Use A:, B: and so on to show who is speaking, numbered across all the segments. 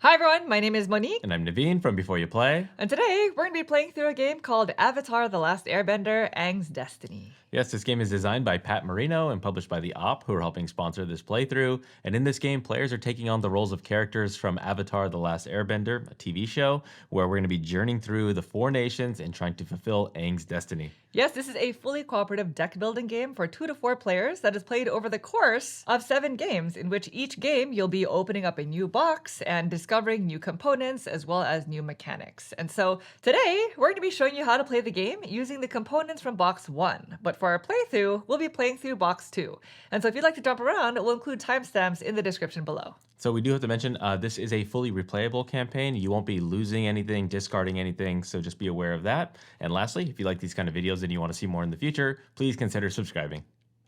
A: Hi everyone, my name is Monique.
B: And I'm Naveen from Before You Play.
A: And today we're going to be playing through a game called Avatar: The Last Airbender, Aang's Destiny.
B: Yes, this game is designed by Pat Marino and published by the Op, who are helping sponsor this playthrough. And in this game, players are taking on the roles of characters from Avatar: The Last Airbender, a TV show, where we're going to be journeying through the 4 nations and trying to fulfill Aang's destiny.
A: Yes, this is a fully cooperative deck building game for 2 to 4 players that is played over the course of 7 games, in which each game you'll be opening up a new box and discovering new components as well as new mechanics. And so today we're going to be showing you how to play the game using the components from box 1. But for our playthrough, we'll be playing through box 2. And so if you'd like to jump around, we'll include timestamps in the description below.
B: So we do have to mention, this is a fully replayable campaign. You won't be losing anything, discarding anything, so just be aware of that. And lastly, if you like these kind of videos and you want to see more in the future, please consider subscribing.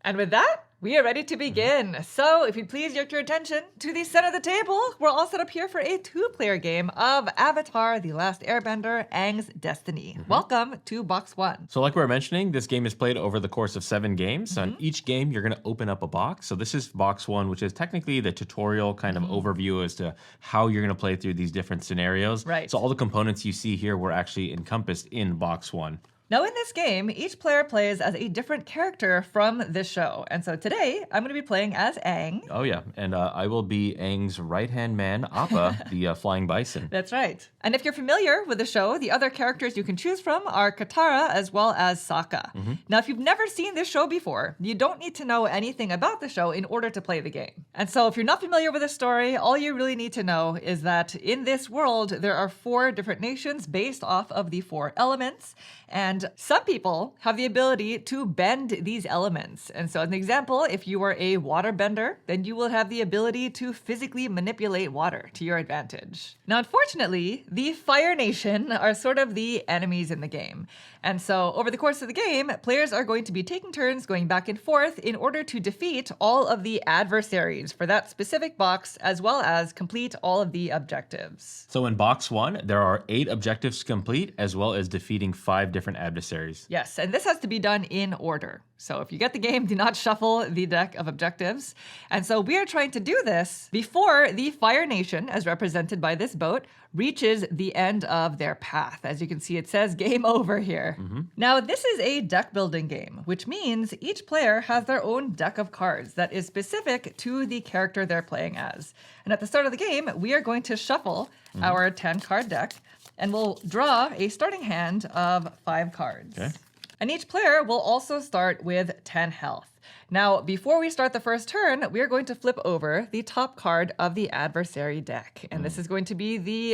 A: And with that, we are ready to begin. So if you'd please direct your attention to the center of the table, we're all set up here for a 2-player game of Avatar: The Last Airbender, Aang's Destiny. Welcome to box 1.
B: So like we were mentioning, this game is played over the course of 7 games. On each game, you're going to open up a box. So this is box 1, which is technically the tutorial kind of overview as to how you're going to play through these different scenarios.
A: Right.
B: So all the components you see here were actually encompassed in box 1.
A: Now in this game, each player plays as a different character from this show. And so today, I'm going to be playing as Aang.
B: Oh yeah, and I will be Aang's right-hand man, Appa, the flying bison.
A: That's right. And if you're familiar with the show, the other characters you can choose from are Katara as well as Sokka. Now, if you've never seen this show before, you don't need to know anything about the show in order to play the game. And so if you're not familiar with the story, all you really need to know is that in this world, there are 4 different nations based off of the 4 elements. And some people have the ability to bend these elements. And so as an example, if you are a water bender, then you will have the ability to physically manipulate water to your advantage. Now, unfortunately, the Fire Nation are sort of the enemies in the game. And so over the course of the game, players are going to be taking turns going back and forth in order to defeat all of the adversaries for that specific box, as well as complete all of the objectives.
B: So in box 1, there are 8 objectives to complete, as well as defeating 5 different adversaries.
A: Yes, and this has to be done in order. So if you get the game, do not shuffle the deck of objectives. And so we are trying to do this before the Fire Nation, as represented by this boat, reaches the end of their path. As you can see, it says game over here. Now, this is a deck building game, which means each player has their own deck of cards that is specific to the character they're playing as. And at the start of the game, we are going to shuffle our 10-card deck, and we'll draw a starting hand of 5 cards.
B: Okay.
A: And each player will also start with 10 health. Now, before we start the first turn, we are going to flip over the top card of the adversary deck. And this is going to be the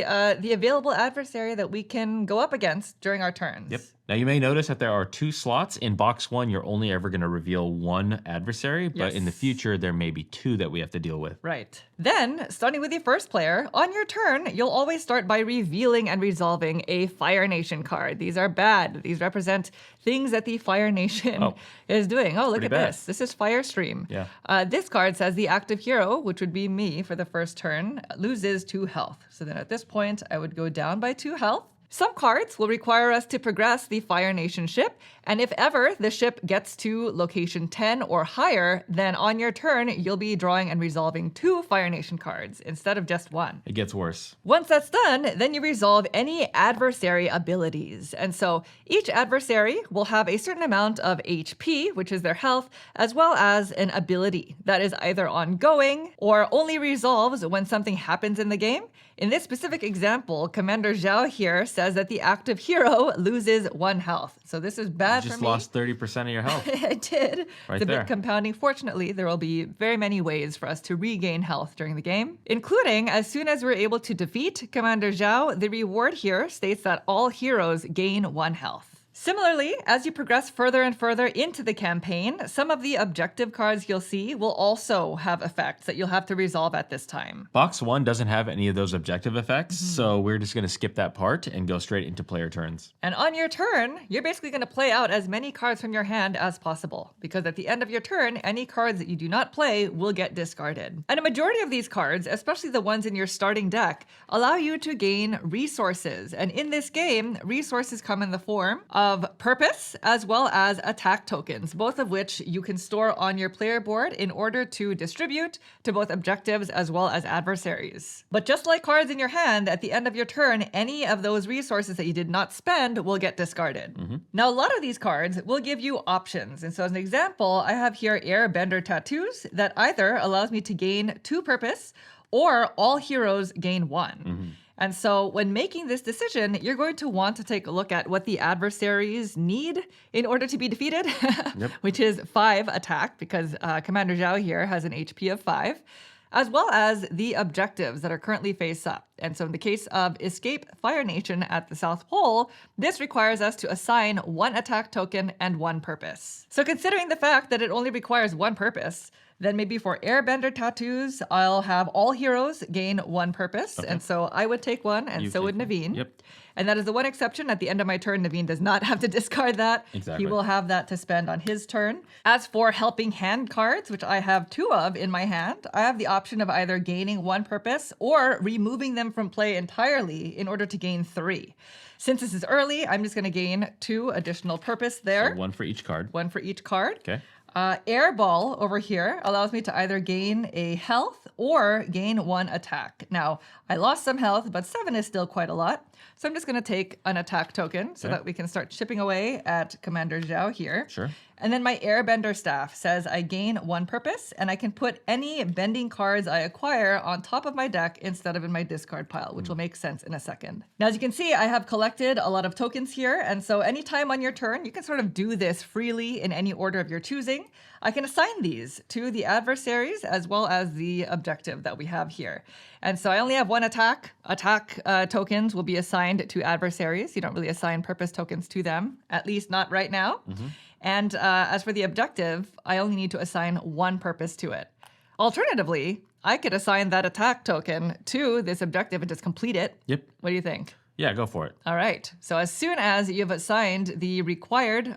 A: available adversary that we can go up against during our turns.
B: Yep. Now you may notice that there are 2 slots. In box 1, you're only ever going to reveal 1 adversary, but in the future, there may be 2 that we have to deal with.
A: Right. Then, starting with the first player, on your turn, you'll always start by revealing and resolving a Fire Nation card. These are bad. These represent things that the Fire Nation is doing. Oh, look at
B: bad.
A: this. This is Firestream.
B: Yeah.
A: This card says the active hero, which would be me for the first turn, loses 2 health. So then at this point, I would go down by 2 health. Some cards will require us to progress the Fire Nation ship, and if ever the ship gets to location 10 or higher, then on your turn, you'll be drawing and resolving 2 Fire Nation cards instead of just 1.
B: It gets worse.
A: Once that's done, then you resolve any adversary abilities. And so each adversary will have a certain amount of HP, which is their health, as well as an ability that is either ongoing or only resolves when something happens in the game. In this specific example, Commander Zhao here says that the active hero loses 1 health. So this is bad for me.
B: You just lost 30% of your health.
A: I did.
B: Right
A: It's a
B: there.
A: bit compounding. Fortunately, there will be very many ways for us to regain health during the game, including as soon as we're able to defeat Commander Zhao, the reward here states that all heroes gain 1 health. Similarly, as you progress further and further into the campaign, some of the objective cards you'll see will also have effects that you'll have to resolve at this time.
B: Box 1 doesn't have any of those objective effects, so we're just going to skip that part and go straight into player turns.
A: And on your turn, you're basically going to play out as many cards from your hand as possible, because at the end of your turn, any cards that you do not play will get discarded. And a majority of these cards, especially the ones in your starting deck, allow you to gain resources. And in this game, resources come in the form of of purpose as well as attack tokens, both of which you can store on your player board in order to distribute to both objectives as well as adversaries. But just like cards in your hand, at the end of your turn, any of those resources that you did not spend will get discarded. Now, a lot of these cards will give you options. And so as an example, I have here Airbender tattoos that either allows me to gain 2 purpose or all heroes gain 1. And so when making this decision, you're going to want to take a look at what the adversaries need in order to be defeated, which is 5 attack, because Commander Zhao here has an HP of 5, as well as the objectives that are currently face up. And so in the case of Escape Fire Nation at the South Pole, this requires us to assign 1 attack token and 1 purpose. So considering the fact that it only requires 1 purpose, then maybe for Airbender tattoos, I'll have all heroes gain 1 purpose. And so I would take 1, and so would Naveen. And that is the one exception. At the end of my turn, Naveen does not have to discard that. He will have that to spend on his turn. As for helping hand cards, which I have 2 of in my hand, I have the option of either gaining 1 purpose or removing them from play entirely in order to gain 3. Since this is early, I'm just going to gain 2 additional purpose there.
B: So 1 for each card.
A: 1 for each card.
B: Okay.
A: Airball over here allows me to either gain a health or gain 1 attack. Now, I lost some health, but 7 is still quite a lot. So I'm just going to take an attack token so that we can start chipping away at Commander Zhao here.
B: Sure.
A: And then my Airbender staff says I gain 1 purpose, and I can put any bending cards I acquire on top of my deck instead of in my discard pile, which will make sense in a second. Now, as you can see, I have collected a lot of tokens here, and so anytime on your turn, you can sort of do this freely in any order of your choosing. I can assign these to the adversaries as well as the objective that we have here. And so I only have 1 attack. Attack tokens will be assigned to adversaries. You don't really assign purpose tokens to them, at least not right now. And as for the objective, I only need to assign 1 purpose to it. Alternatively, I could assign that attack token to this objective and just complete it. What do you think?
B: Yeah, go for it.
A: All right. So as soon as you've assigned the required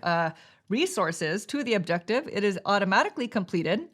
A: resources to the objective, it is automatically completed.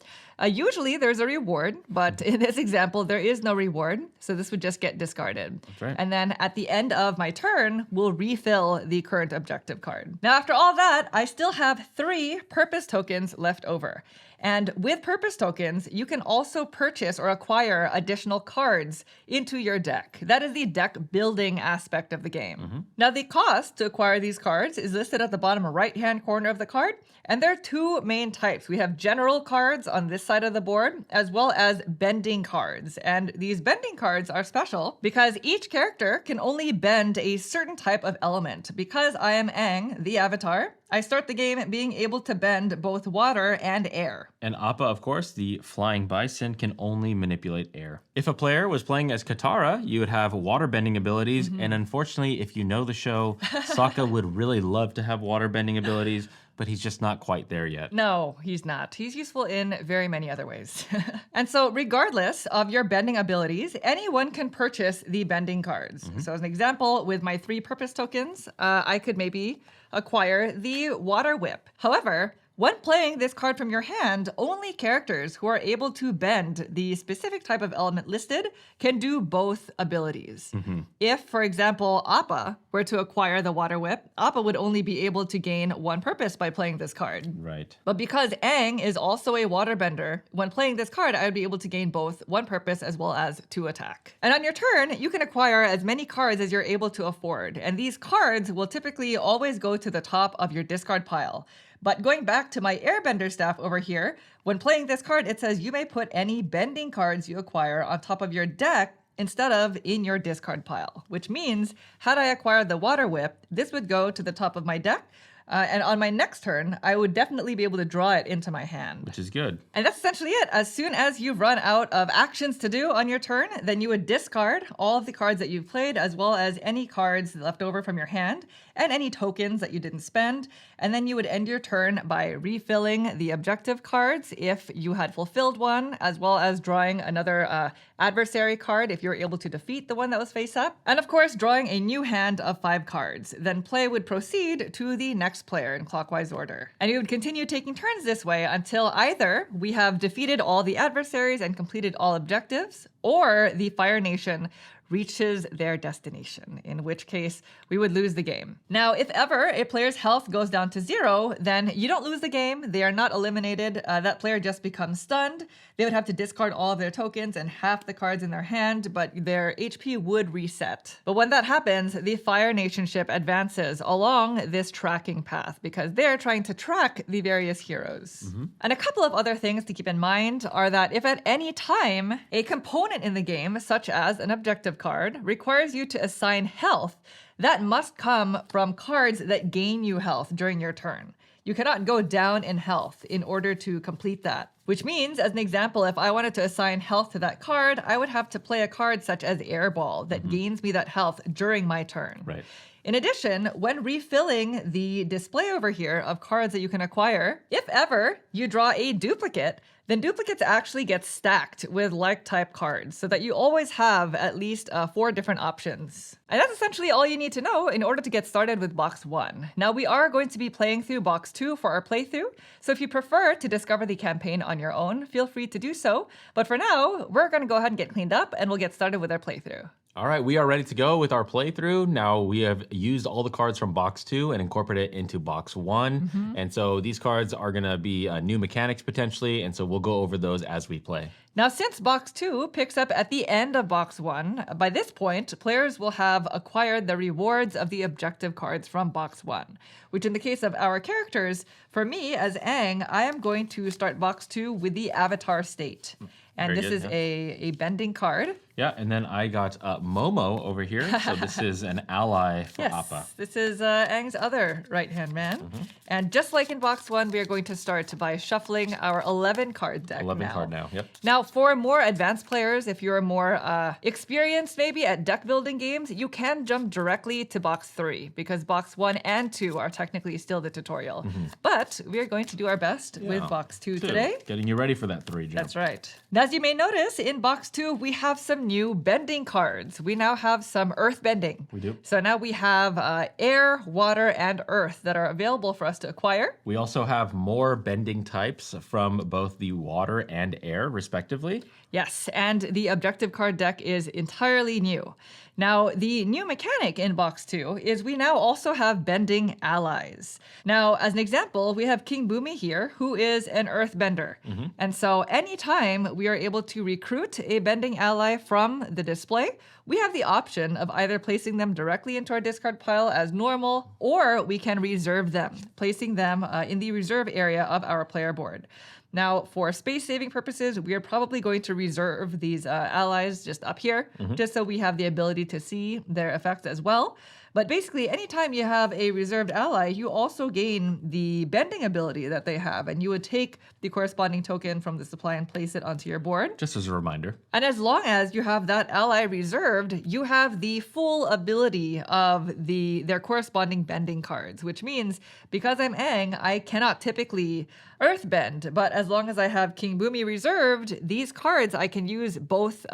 A: Usually there's a reward, but in this example, there is no reward. So this would just get discarded.
B: That's right.
A: And then at the end of my turn, we'll refill the current objective card. Now, after all that, I still have 3 purpose tokens left over. And with purpose tokens, you can also purchase or acquire additional cards into your deck. That is the deck building aspect of the game. Now, the cost to acquire these cards is listed at the bottom right-hand corner of the card. And there are 2 main types. We have general cards on this side of the board, as well as bending cards. And these bending cards are special because each character can only bend a certain type of element. Because I am Aang, the avatar, I start the game being able to bend both water and air.
B: And Appa, of course, the flying bison, can only manipulate air. If a player was playing as Katara, you would have water bending abilities. And unfortunately, if you know the show, Sokka would really love to have water bending abilities, but he's just not quite there yet.
A: No, he's not. He's useful in very many other ways. And so regardless of your bending abilities, anyone can purchase the bending cards. So as an example, with my 3 purpose tokens, I could maybe acquire the Water Whip. However, when playing this card from your hand, only characters who are able to bend the specific type of element listed can do both abilities. If, for example, Appa were to acquire the Water Whip, Appa would only be able to gain 1 purpose by playing this card.
B: Right.
A: But because Aang is also a waterbender, when playing this card, I would be able to gain both 1 purpose as well as 2 attack. And on your turn, you can acquire as many cards as you're able to afford. And these cards will typically always go to the top of your discard pile. But going back to my Airbender staff over here, when playing this card, it says you may put any bending cards you acquire on top of your deck instead of in your discard pile, which means had I acquired the Water Whip, this would go to the top of my deck. And on my next turn, I would definitely be able to draw it into my hand.
B: Which is good.
A: And that's essentially it. As soon as you've run out of actions to do on your turn, then you would discard all of the cards that you've played, as well as any cards left over from your hand, and any tokens that you didn't spend. And then you would end your turn by refilling the objective cards if you had fulfilled one, as well as drawing another adversary card if you were able to defeat the one that was face up. And of course, drawing a new hand of 5 cards. Then play would proceed to the next player in clockwise order. And we would continue taking turns this way until either we have defeated all the adversaries and completed all objectives, or the Fire Nation reaches their destination, in which case we would lose the game. Now, if ever a player's health goes down to 0, then you don't lose the game. They are not eliminated. That player just becomes stunned. They would have to discard all of their tokens and half the cards in their hand, but their HP would reset. But when that happens, the Fire Nation ship advances along this tracking path because they're trying to track the various heroes. And a couple of other things to keep in mind are that if at any time a component in the game, such as an objective card, requires you to assign health, that must come from cards that gain you health during your turn. You cannot go down in health in order to complete that. Which means, as an example, if I wanted to assign health to that card, I would have to play a card such as Airball that gains me that health during my turn.
B: Right.
A: In addition, when refilling the display over here of cards that you can acquire, if ever you draw a duplicate, then duplicates actually get stacked with like type cards so that you always have at least 4 different options. And that's essentially all you need to know in order to get started with Box 1. Now we are going to be playing through Box 2 for our playthrough, so if you prefer to discover the campaign on your own, feel free to do so. But for now, we're going to go ahead and get cleaned up and we'll get started with our playthrough.
B: All right, we are ready to go with our playthrough. Now we have used all the cards from Box 2 and incorporated it into Box 1. And so these cards are going to be new mechanics potentially, and so we'll go over those as we play.
A: Now, since Box 2 picks up at the end of Box 1, by this point, players will have acquired the rewards of the objective cards from Box 1, which in the case of our characters, for me as Aang, I am going to start Box 2 with the Avatar State. And
B: Very
A: this
B: good,
A: is a bending card.
B: Yeah, and then I got Momo over here. So this is an ally for
A: Yes,
B: Appa.
A: this is Aang's other right-hand man. And just like in Box 1, we are going to start by shuffling our 11 card deck
B: 11 card now, yep.
A: Now, for more advanced players, if you're more experienced maybe at deck building games, you can jump directly to Box 3 because Box 1 and 2 are technically still the tutorial. But we are going to do our best with Box 2 today.
B: Getting you ready for that 3 jump.
A: That's right. Now, as you may notice, in Box 2, we have some new bending cards. We now have some earth bending.
B: We do.
A: So now we have air, water, and earth that are available for us to acquire.
B: We also have more bending types from both the water and air, respectively.
A: Yes, and the objective card deck is entirely new. Now, the new mechanic in Box 2 is we now also have bending allies. Now, as an example, we have King Boomy here, who is an earthbender. And so anytime we are able to recruit a bending ally from the display, we have the option of either placing them directly into our discard pile as normal, or we can reserve them, placing them in the reserve area of our player board. Now, for space-saving purposes, we are probably going to reserve these allies just up here, just so we have the ability to see their effects as well. But basically, anytime you have a reserved ally, you also gain the bending ability that they have, and you would take the corresponding token from the supply and place it onto your board.
B: Just as a reminder.
A: And as long as you have that ally reserved, you have the full ability of their corresponding bending cards, which means because I'm Aang, I cannot typically earthbend, but as long as I have King Boomy reserved, these cards I can use both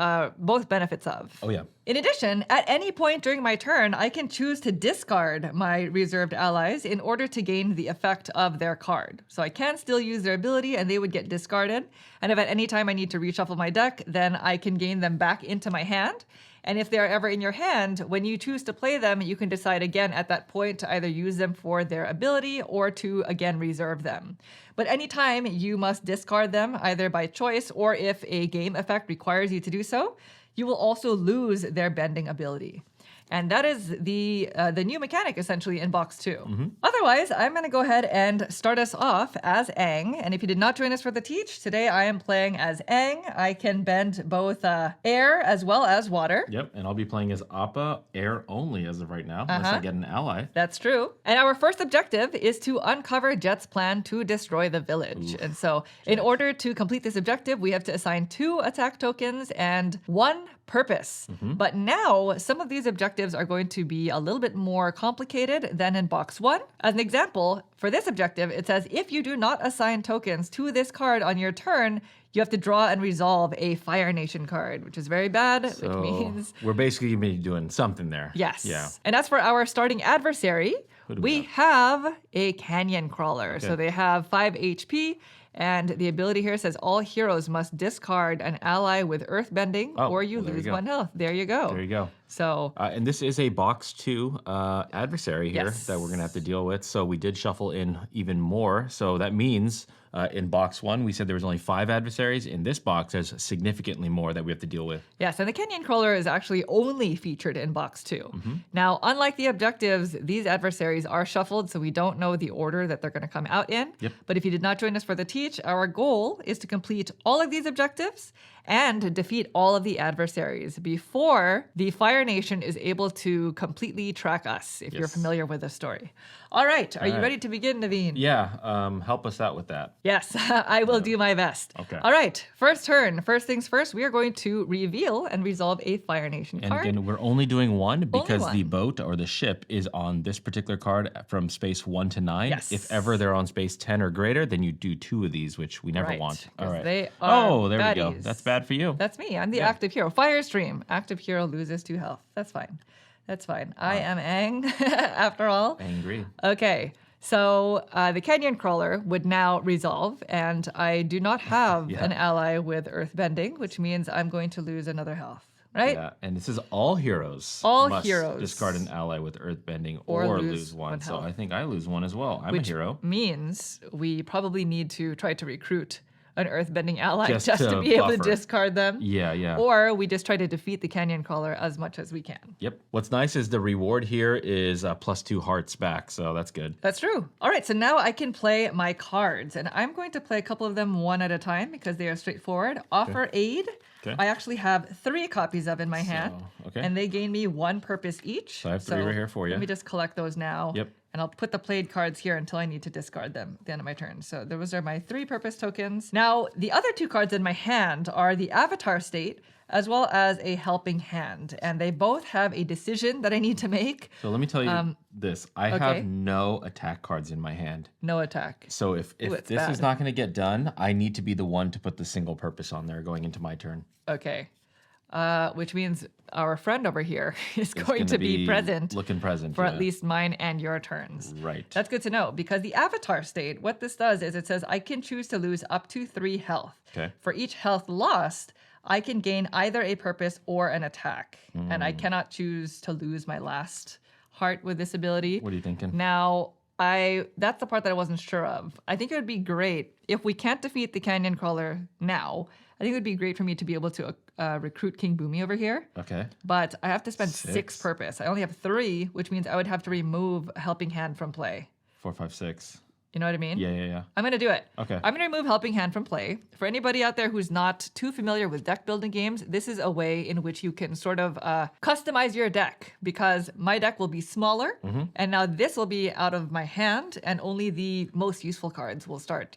A: benefits of.
B: Oh, yeah.
A: In addition, at any point during my turn, I can choose to discard my reserved allies in order to gain the effect of their card. So I can still use their ability and they would get discarded. And if at any time I need to reshuffle my deck, then I can gain them back into my hand. And if they're ever in your hand, when you choose to play them, you can decide again at that point to either use them for their ability or to again reserve them. But anytime you must discard them, either by choice or if a game effect requires you to do so, you will also lose their bending ability. And that is the new mechanic, essentially, in Box 2. Otherwise, I'm going to go ahead and start us off as Aang. And if you did not join us for the teach, today I am playing as Aang. I can bend both air as well as water.
B: Yep, and I'll be playing as Appa, air only as of right now, unless I get an ally.
A: That's true. And our first objective is to uncover Jet's plan to destroy the village. And so in order to complete this objective, we have to assign 2 attack tokens and 1 purpose. But now some of these objectives are going to be a little bit more complicated than in Box 1. As an example, for this objective, it says if you do not assign tokens to this card on your turn, you have to draw and resolve a Fire Nation card, which is very bad, which means...
B: We're basically going to be doing something there.
A: Yes.
B: Yeah.
A: And as for our starting adversary,
B: Who do
A: We have a canyon crawler. So they have 5 HP. And the ability here says all heroes must discard an ally with earthbending or you lose 1 health. There you go.
B: There you go.
A: So,
B: and this is a box 2 adversary here that we're going to have to deal with. So we did shuffle in even more. So that means in box 1, we said there was only 5 adversaries. In this box, there's significantly more that we have to deal with.
A: Yes, and the canyon crawler is actually only featured in box 2. Now, unlike the objectives, these adversaries are shuffled, so we don't know the order that they're going to come out in. But if you did not join us for the teach, our goal is to complete all of these objectives and defeat all of the adversaries before the Fire Nation is able to completely track us, if you're familiar with the story. All right, are you ready to begin, Naveen?
B: Yeah, help us out with that.
A: Yes, I will do my best.
B: Okay.
A: All right, first turn. First things first, we are going to reveal and resolve a Fire Nation card.
B: And again, we're only doing one because the boat or the ship is on this particular card from space 1 to 9.
A: Yes.
B: If ever they're on space 10 or greater, then you do 2 of these, which we never want. All right.
A: They are
B: there
A: baddies.
B: we go. That's bad for you.
A: That's me. I'm the active hero. Fire stream. Active hero loses 2 health. That's fine. That's fine. I am Aang, after all.
B: Angry.
A: Okay. So the canyon crawler would now resolve, and I do not have an ally with earthbending, which means I'm going to lose another health, right?
B: Yeah, and this is all heroes.
A: All
B: must
A: heroes.
B: discard an ally with earthbending or lose 1. So I think I lose 1 as well. I'm a hero.
A: Means we probably need to try to recruit an earthbending ally just
B: to
A: to be able to
B: buffer.
A: discard them.
B: Yeah.
A: Or we just try to defeat the canyon crawler as much as we can.
B: Yep. What's nice is the reward here is +2 hearts back, so that's good.
A: That's true. All right, so now I can play my cards, and I'm going to play a couple of them one at a time because they are straightforward. Offer Aid.
B: Okay.
A: I actually have 3 copies of in my hand, and they gain me 1 purpose each.
B: So I have 3 right here for you.
A: Let me just collect those now.
B: Yep.
A: And I'll put the played cards here until I need to discard them at the end of my turn. So those are my 3 purpose tokens. Now, the other 2 cards in my hand are the Avatar State, as well as a Helping Hand. And they both have a decision that I need to make.
B: So let me tell you this. I have no attack cards in my hand.
A: No attack.
B: So if this is not going to get done, I need to be the one to put the single purpose on there going into my turn.
A: Okay. Which means our friend over here is going to be present.
B: Looking present.
A: For at least mine and your turns.
B: Right.
A: That's good to know because the Avatar State, what this does is it says I can choose to lose up to 3 health.
B: Okay.
A: For each health lost, I can gain either a purpose or an attack. And I cannot choose to lose my last heart with this ability.
B: What are you thinking?
A: Now, that's the part that I wasn't sure of. I think it would be great if we can't defeat the canyon crawler now. I think it would be great for me to be able to recruit King Boomy over here.
B: Okay.
A: But I have to spend 6 purpose. I only have 3, which means I would have to remove Helping Hand from play.
B: 4, 5, 6.
A: You know what I mean?
B: Yeah.
A: I'm going to do it.
B: Okay.
A: I'm going to remove Helping Hand from play. For anybody out there who's not too familiar with deck building games, this is a way in which you can sort of customize your deck because my deck will be smaller and now this will be out of my hand and only the most useful cards will start,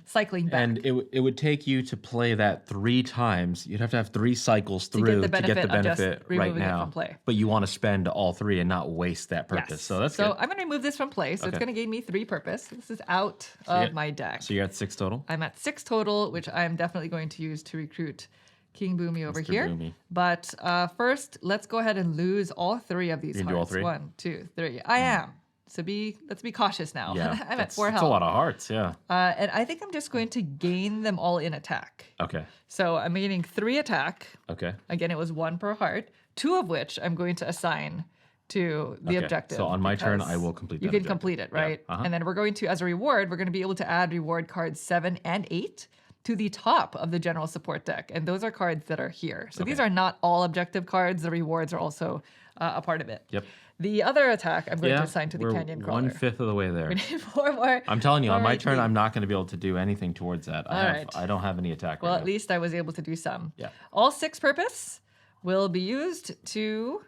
A: cycling back.
B: And it would take you to play that 3 times. You'd have to have 3 cycles through to get the benefit right now.
A: It from play.
B: But you want to spend all 3 and not waste that purpose.
A: Yes.
B: So that's good.
A: So I'm going to remove this from play. So it's going to gain me 3 purpose. This is out of my deck.
B: So you're at 6 total?
A: I'm at 6 total, which I'm definitely going to use to recruit King Boomy over
B: Mr.
A: here.
B: Boomy.
A: But first, let's go ahead and lose all 3 of these
B: You
A: hearts.
B: do all 3?
A: 1, 2, 3. I am. So let's be cautious now.
B: Yeah.
A: I'm at 4 health.
B: That's a lot of hearts, yeah.
A: And I think I'm just going to gain them all in attack.
B: Okay.
A: So I'm gaining 3 attack.
B: Okay.
A: Again, it was 1 per heart, 2 of which I'm going to assign to the objective.
B: So on my turn, I will complete that
A: You can
B: objective.
A: complete it, right?
B: Yeah.
A: And then we're going to, as a reward, we're going to be able to add reward cards 7 and 8 to the top of the general support deck. And those are cards that are here. So these are not all objective cards. The rewards are also a part of it.
B: Yep.
A: The other attack I'm going to assign to the canyon crawler.
B: 1/5 of the way there.
A: We need 4 more.
B: I'm telling you, on my turn,
A: Alrighty.
B: I'm not going to be able to do anything towards that. I don't have any attack
A: Well,
B: right
A: at
B: now.
A: least I was able to do some.
B: Yeah.
A: All 6 purpose will be used to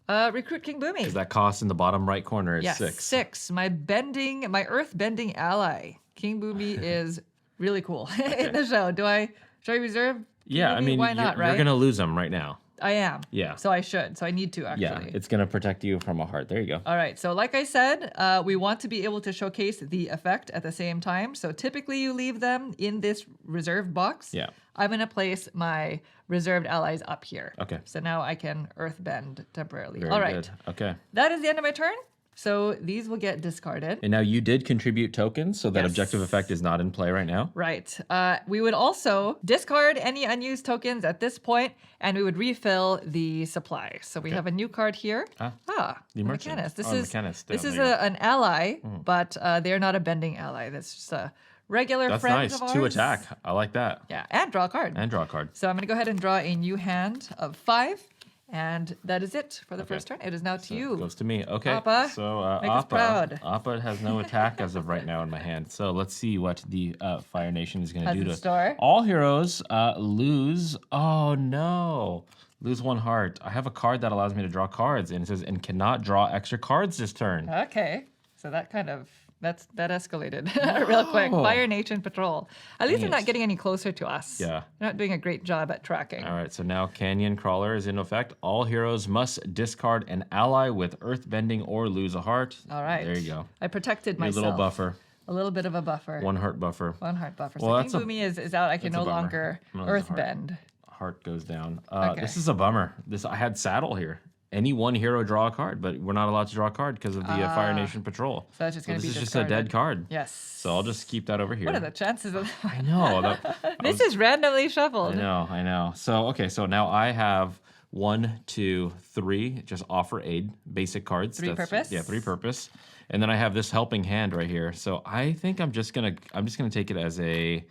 A: recruit King Boomy.
B: Because that cost in the bottom right corner is
A: Yes,
B: 6.
A: 6. My earth bending ally. King Boomy is really cool in the show. Should I reserve? King
B: Yeah, I
A: Boomy?
B: mean,
A: why not, right?
B: you're going to lose them right now.
A: I am.
B: Yeah.
A: So I should. So I need to actually.
B: Yeah, it's going to protect you from a heart. There you go.
A: All right. So like I said, we want to be able to showcase the effect at the same time. So typically you leave them in this reserved box.
B: Yeah.
A: I'm going to place my reserved allies up here.
B: Okay.
A: So now I can earthbend temporarily.
B: Very
A: All right.
B: good. Okay.
A: That is the end of my turn. So these will get discarded.
B: And now you did contribute tokens, so that
A: Yes.
B: objective effect is not in play right now.
A: Right. We would also discard any unused tokens at this point, and we would refill the supply. So we have a new card here.
B: The merchant.
A: Mechanist. This
B: Oh,
A: is
B: Mechanist.
A: this
B: Yeah,
A: is
B: there you go.
A: an ally, but they're not a bending ally. That's just a regular
B: That's
A: friend
B: nice.
A: of ours.
B: 2 attack. I like that.
A: Yeah, and draw a card.
B: And draw a card.
A: So I'm going to go ahead and draw a new hand of 5. And that is it for the first turn. It is now to you.
B: Goes to me. Okay.
A: Appa,
B: So
A: make us proud.
B: Appa has no attack as of right now in my hand. So let's see what the Fire Nation is going to
A: Has
B: do
A: in
B: to
A: store.
B: all heroes. Lose. Oh no. Lose 1 heart. I have a card that allows me to draw cards, and it says and cannot draw extra cards this turn.
A: Okay. So that kind of that escalated real quick. Fire Nation Patrol. At least they're not getting any closer to us.
B: Yeah.
A: They're not doing a great job at tracking.
B: All right, so now Canyon Crawler is in effect. All heroes must discard an ally with earthbending or lose a heart.
A: All right.
B: There you go.
A: I protected
B: Your
A: myself.
B: little buffer.
A: A little bit of a buffer.
B: 1 heart buffer.
A: 1 heart buffer.
B: Well,
A: So
B: that's a-
A: King Boomy is out. I can
B: that's
A: no
B: a bummer.
A: longer
B: I'm gonna lose a heart.
A: earthbend.
B: Heart goes down.
A: Okay.
B: This is a bummer. I had Saddle here. Any 1 hero draw a card, but we're not allowed to draw a card because of the Fire Nation Patrol.
A: So that's just going to be
B: this is just a dead
A: discarded.
B: card.
A: Yes.
B: So I'll just keep that over here.
A: What are the chances of
B: I know.
A: This is randomly shuffled.
B: I know. So, okay, so now I have 1, 2, 3, just offer aid, basic cards.
A: 3 purpose?
B: Yeah, 3 purpose. And then I have this helping hand right here. So I think I'm just gonna take it as a.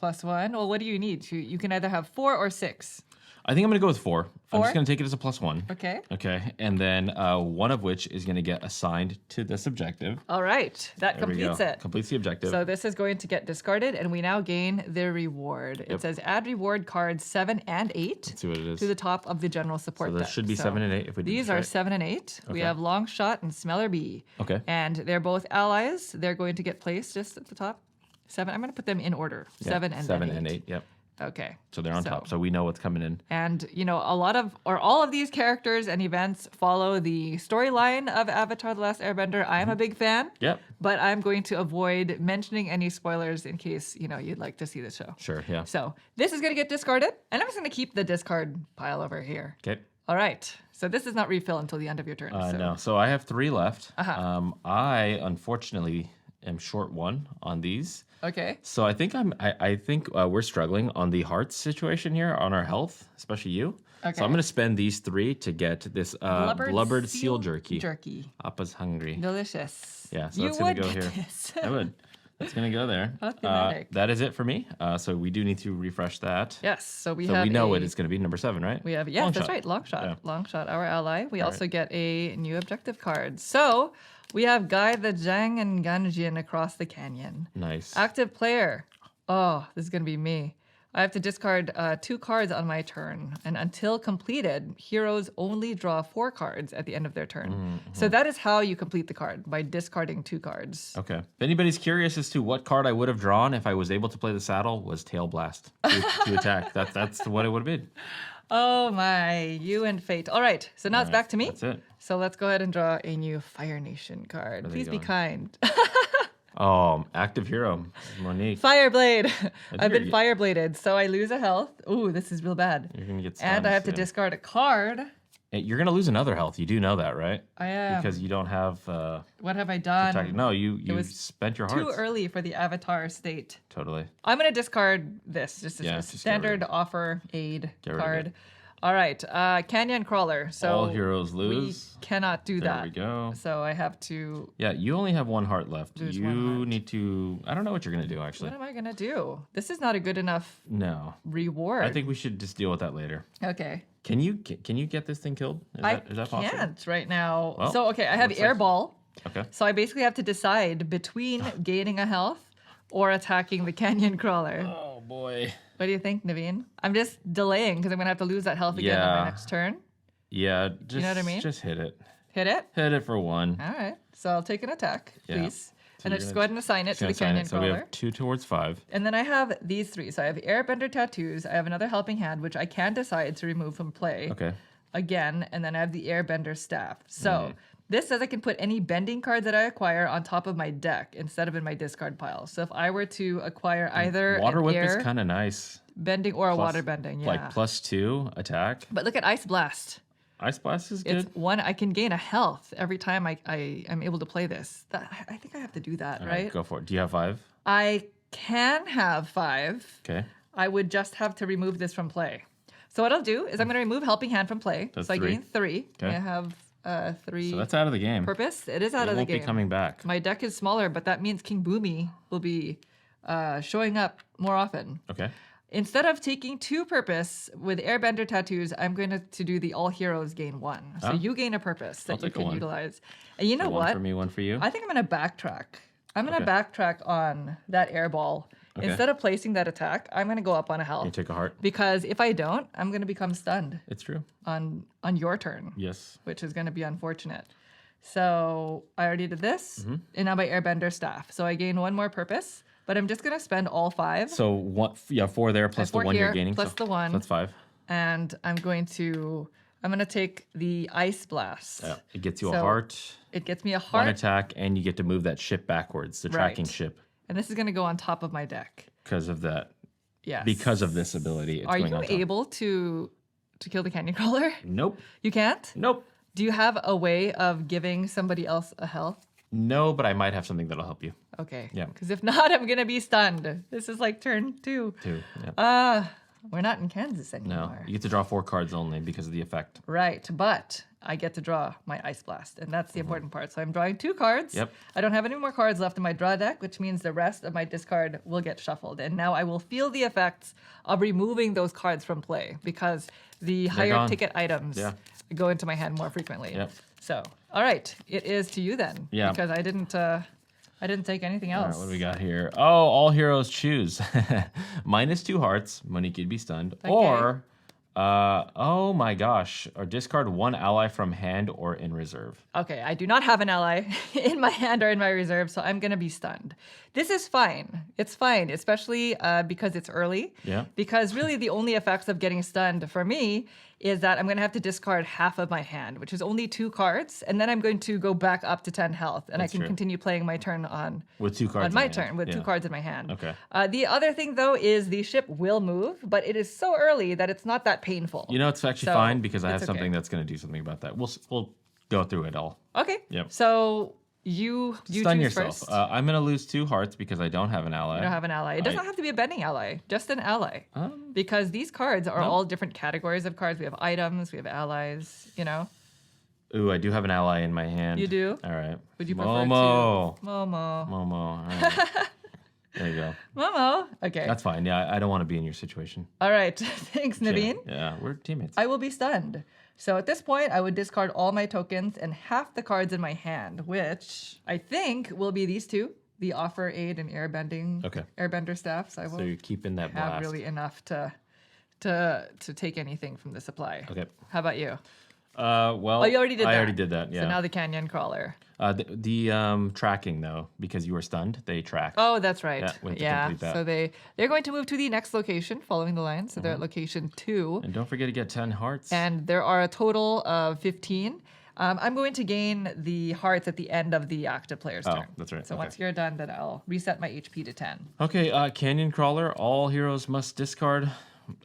A: +1. Well, what do you need? You can either have 4 or 6.
B: I think I'm gonna go with 4. I'm
A: 4?
B: just gonna take it as a +1.
A: Okay.
B: Okay, and then 1 of which is gonna get assigned to this objective.
A: All right. That
B: There we
A: completes
B: go.
A: it.
B: Completes the objective.
A: So this is going to get discarded, and we now gain the reward. It says add reward cards 7 and 8
B: Let's see what it is.
A: to the top of the general support
B: So there
A: deck.
B: should be 7 and 8 if we did
A: These
B: this
A: are
B: right.
A: 7 and 8. We
B: Okay.
A: have Long Shot and Smeller Bee.
B: Okay.
A: And they're both allies. They're going to get placed just at the top. 7. I'm going to put them in order.
B: Yeah,
A: 7 and
B: 7
A: then
B: and 8. Yep.
A: Okay.
B: So they're on top. So we know what's coming in.
A: And, all of these characters and events follow the storyline of Avatar The Last Airbender. I am a big fan.
B: Yep.
A: But I'm going to avoid mentioning any spoilers in case, you'd like to see the show.
B: Sure. Yeah.
A: So this is going to get discarded, and I'm just going to keep the discard pile over here.
B: Okay.
A: All right. So this does not refill until the end of your turn. So.
B: No. So I have 3 left.
A: Uh-huh.
B: I unfortunately am short 1 on these.
A: Okay.
B: So I think we're struggling on the hearts situation here on our health, especially you.
A: Okay.
B: So I'm going to spend these 3 to get this blubbered seal jerky.
A: Jerky.
B: Appa's hungry.
A: Delicious.
B: Yeah, so
A: you
B: that's gonna
A: would
B: go
A: get
B: here.
A: this.
B: I would. That's going to go there.
A: Automatic.
B: That is it for me. So we do need to refresh that.
A: Yes. So we
B: So
A: have
B: we know
A: a,
B: it is going to be number 7, right?
A: We have
B: Long
A: that's
B: shot.
A: right, Long Shot.
B: Yeah.
A: Long Shot, our ally. We also get a new objective card. So we have Guide the Zhang and Ganjin across the canyon.
B: Nice.
A: Active player. Oh, this is gonna be me. I have to discard 2 cards on my turn, and until completed, heroes only draw 4 cards at the end of their turn.
B: Mm-hmm.
A: So that is how you complete the card, by discarding 2 cards.
B: Okay. If anybody's curious as to what card I would have drawn if I was able to play the saddle, was Tail Blast to attack. That's what it would have been.
A: Oh my, you and fate. All right, so now it's back to me.
B: That's it.
A: So let's go ahead and draw a new Fire Nation card.
B: Where are they
A: Please be
B: going?
A: kind.
B: Oh, active hero, Monique.
A: Fireblade. I've been
B: you-
A: firebladed, so I lose a health. Ooh, this is real bad.
B: You're gonna get stunned.
A: And I have to
B: soon.
A: discard a card.
B: Hey, you're gonna lose another health. You do know that, right?
A: I am.
B: Because you don't have.
A: What have I done?
B: No, you
A: was
B: spent your
A: Too
B: hearts.
A: early for the avatar state.
B: Totally.
A: I'm going to discard this. Just
B: Yeah,
A: a
B: just get
A: standard
B: rid of
A: offer aid
B: Get rid of
A: card.
B: it.
A: All right. Canyon Crawler. So
B: All heroes lose.
A: We cannot do
B: There
A: that.
B: we go.
A: So I have to.
B: Yeah, you only have 1 heart left.
A: Lose
B: You
A: 1 heart.
B: need to. I don't know what you're gonna do actually.
A: What am I going to do? This is not a good enough
B: No.
A: reward.
B: I think we should just deal with that later.
A: Okay.
B: Can you get this thing killed? Is that possible?
A: Can't right now.
B: Well,
A: so, okay, I have
B: looks like-
A: Airball.
B: Okay.
A: So I basically have to decide between gaining a health or attacking the Canyon Crawler.
B: Oh boy.
A: What do you think, Naveen? I'm just delaying because I'm going to have to lose that health again on
B: Yeah.
A: my next turn.
B: Yeah. Just,
A: know what I mean?
B: Just hit it.
A: Hit it?
B: Hit it for 1.
A: All right. So I'll take an attack,
B: Yeah.
A: please.
B: So
A: And I
B: you're
A: just
B: gonna-
A: go ahead and assign it to the
B: Just gonna
A: Canyon
B: sign it. So we
A: Crawler.
B: have 2 towards 5.
A: And then I have these 3. So I have Airbender Tattoos. I have another Helping Hand, which I can decide to remove from play
B: Okay.
A: again. And then I have the Airbender Staff. So
B: Mm.
A: this says I can put any bending cards that I acquire on top of my deck instead of in my discard pile. So if I were to acquire either
B: Water
A: an
B: whip
A: air
B: is kind of nice.
A: bending or a
B: Plus-
A: water bending, yeah.
B: Like +2 attack.
A: But look at Ice Blast.
B: Ice Blast is good.
A: It's one, I can gain a health every time I am able to play this. I think I have to do that,
B: All
A: right?
B: Go for it. Do you have 5?
A: I can have 5.
B: Okay.
A: I would just have to remove this from play. So what I'll do is I'm going to remove Helping Hand from play.
B: That's
A: so I
B: 3.
A: gain 3.
B: Okay.
A: I have 3
B: So that's out of the game.
A: purpose. It is out
B: It
A: of the
B: won't
A: game.
B: be coming back.
A: My deck is smaller, but that means King Boomy will be showing up more often.
B: Okay.
A: Instead of taking 2 purpose with Airbender tattoos, I'm going to do the All Heroes gain 1. So you gain a purpose that you
B: take a
A: can
B: 1.
A: utilize. And you know
B: One
A: what?
B: for me, 1 for you.
A: I think I'm going to backtrack. I'm going to
B: Okay.
A: backtrack on that air ball.
B: Okay.
A: Instead of placing that attack, I'm going to go up on a health.
B: You take a heart.
A: Because if I don't, I'm going to become stunned
B: It's true.
A: on your turn,
B: Yes.
A: which is going to be unfortunate. So I already did this,
B: Mm-hmm.
A: and now my Airbender staff. So I gain 1 more purpose, but I'm just going to spend all 5.
B: So one, 4 there plus the
A: 4
B: 1
A: here,
B: you're gaining.
A: plus
B: so,
A: the 1.
B: So that's 5.
A: And I'm going to take the Ice Blast.
B: Yeah. It gets you a
A: So,
B: heart,
A: It gets me a
B: 1
A: heart,
B: attack, and you get to move that ship backwards, the tracking
A: Right.
B: ship,
A: and this is going to go on top of my deck.
B: because of that.
A: Yes.
B: Because of this ability, it's
A: Are
B: going
A: you
B: on top.
A: able to kill the Canyon Crawler?
B: Nope.
A: You can't?
B: Nope.
A: Do you have a way of giving somebody else a health?
B: No, but I might have something that'll help you
A: Okay.
B: Yeah.
A: Because if not, I'm going to be stunned. This is like turn 2.
B: too. Yeah.
A: We're not in Kansas
B: No,
A: anymore.
B: you get to draw 4 cards only because of the effect.
A: Right, but I get to draw my Ice Blast, and that's the important part. So I'm drawing 2 cards.
B: Yep.
A: I don't have any more cards left in my draw deck, which means the rest of my discard will get shuffled. And now I will feel the effects of removing those cards from play because the higher
B: gone.
A: ticket items
B: Yeah.
A: go into my hand more frequently.
B: Yep.
A: So, all right, it is to you then.
B: Yeah.
A: Because I didn't take anything
B: All
A: else.
B: right, what do we got here? Oh, all heroes choose. Minus 2 hearts. Monique, you'd be stunned.
A: Okay.
B: Or, oh my gosh, or discard 1 ally from hand or in reserve.
A: Okay, I do not have an ally in my hand or in my reserve, so I'm going to be stunned. This is fine. It's fine, especially because it's early.
B: Yeah.
A: Because really the only effects of getting stunned for me is that I'm going to have to discard half of my hand, which is only 2 cards, and then I'm going to go back up to 10 health, and
B: That's
A: I can
B: true.
A: continue playing my turn on
B: With 2 cards
A: on
B: in
A: my
B: hand.
A: turn with 2
B: Yeah.
A: cards in my hand.
B: Okay.
A: The other thing though is the ship will move, but it is so early that it's not that painful.
B: You know, it's actually
A: So,
B: fine because I have
A: it's
B: something
A: okay.
B: that's going to do something about that. We'll go through it all.
A: Okay.
B: Yep.
A: So you
B: Stun
A: choose
B: yourself.
A: first.
B: I'm going to lose 2 hearts because I don't have an ally.
A: You don't have an ally. It doesn't
B: I-
A: have to be a bending ally, just an ally. Because these cards are
B: No.
A: all different categories of cards. We have items, we have allies, you know.
B: Ooh, I do have an ally in my hand.
A: You do?
B: All right.
A: Would you prefer
B: Momo.
A: to? Momo.
B: Momo. All right. There you go.
A: Momo. Okay.
B: That's fine. Yeah, I don't want to be in your situation.
A: All right. Thanks, Naveen.
B: Yeah, we're teammates.
A: I will be stunned. So at this point, I would discard all my tokens and half the cards in my hand, which I think will be these 2, the Offer Aid and Airbending.
B: Okay.
A: Airbender staffs. I
B: So
A: will
B: you're keeping that
A: have
B: blast.
A: really enough to take anything from the supply.
B: Okay.
A: How about you?
B: Well,
A: Oh, you already did that.
B: I already did that. Yeah.
A: So now the Canyon Crawler.
B: The tracking though, because you were stunned, they track.
A: Oh, that's right.
B: Yeah, we have to
A: Yeah.
B: complete that.
A: So they're going to move to the next location following the line. So they're
B: Mm-hmm.
A: at location 2.
B: And don't forget to get 10 hearts.
A: And there are a total of 15. I'm going to gain the hearts at the end of the active player's turn.
B: that's right.
A: So
B: Okay.
A: once you're done, then I'll reset my HP to 10.
B: Okay, Canyon Crawler. All heroes must discard.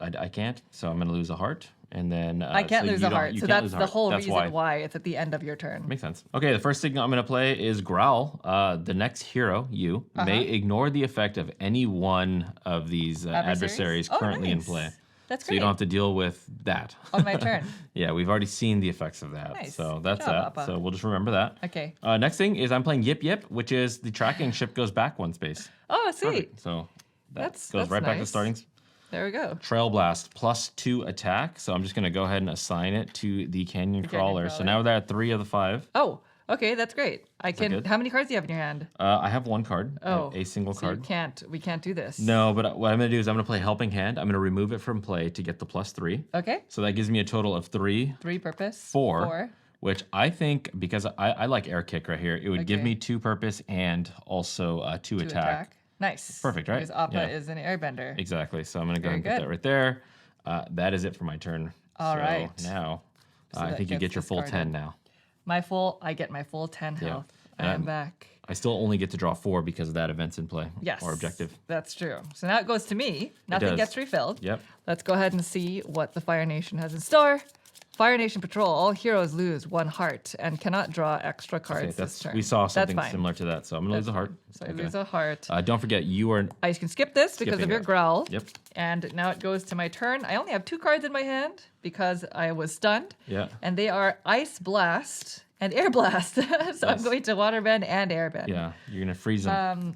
B: I can't, so I'm gonna lose a heart, and then
A: I can't
B: so
A: lose
B: you
A: a
B: don't-
A: heart.
B: you
A: So
B: can't
A: that's
B: lose a
A: the
B: heart.
A: whole
B: That's
A: reason why it's at the end of your turn.
B: Makes sense. Okay, the first thing I'm going to play is Growl. The next hero, you, may ignore the effect of any one of these adversaries
A: Oh,
B: currently in
A: nice.
B: play.
A: That's
B: So
A: great.
B: you don't have to deal with that.
A: On my turn.
B: Yeah, we've already seen the effects of that.
A: Nice.
B: So that's
A: Good job,
B: that.
A: Papa.
B: So we'll just remember that.
A: Okay.
B: Next thing is I'm playing Yip Yip, which is the tracking ship goes back 1 space.
A: Oh, sweet.
B: Perfect. So that
A: That's-
B: goes
A: that's
B: right back to
A: nice.
B: starting.
A: There we go.
B: Trail Blast plus 2 attack. So I'm just going to go ahead and assign it to the Canyon Crawler. So
A: Crawler.
B: now they're at 3 of the 5.
A: Oh, okay, that's great. I can.
B: good?
A: How many cards do you have in your hand?
B: I have 1 card. I have
A: Oh,
B: a single
A: so you
B: card.
A: we can't do this.
B: No, but what I'm going to do is I'm going to play Helping Hand. I'm going to remove it from play to get the +3.
A: Okay.
B: So that gives me a total of 3,
A: 3 purpose.
B: 4, which I think, because I like Air Kick right here, it would give
A: Okay.
B: me 2 purpose and also 2
A: To
B: attack.
A: Nice.
B: Perfect, right?
A: Because Appa
B: Yeah.
A: is an airbender.
B: Exactly. So I'm going to go
A: Very
B: and put
A: good.
B: that right there. That is it for my turn.
A: All
B: so
A: right.
B: Now,
A: So
B: I
A: that
B: think you
A: gets
B: get your full
A: discarded.
B: 10 now.
A: I get my full 10
B: Yeah.
A: health. I am back.
B: I still only get to draw 4 because of that event's in play.
A: Yes.
B: Or objective.
A: That's true. So now it goes to me. Nothing
B: does.
A: gets refilled.
B: Yep.
A: Let's go ahead and see what the Fire Nation has in store. Fire Nation Patrol. All heroes lose 1 heart and cannot draw extra cards
B: Okay,
A: this turn.
B: we saw something
A: That's fine.
B: similar to that, so I'm gonna lose a heart.
A: So I lose a heart.
B: Don't forget, you are.
A: I can skip this because of
B: Skipping
A: your
B: it.
A: growl.
B: Yep.
A: And now it goes to my turn. I only have 2 cards in my hand because I was stunned.
B: Yeah.
A: And they are Ice Blast and Air Blast. So I'm
B: Nice.
A: going to Waterbend and Airbend.
B: Yeah, you're gonna freeze them.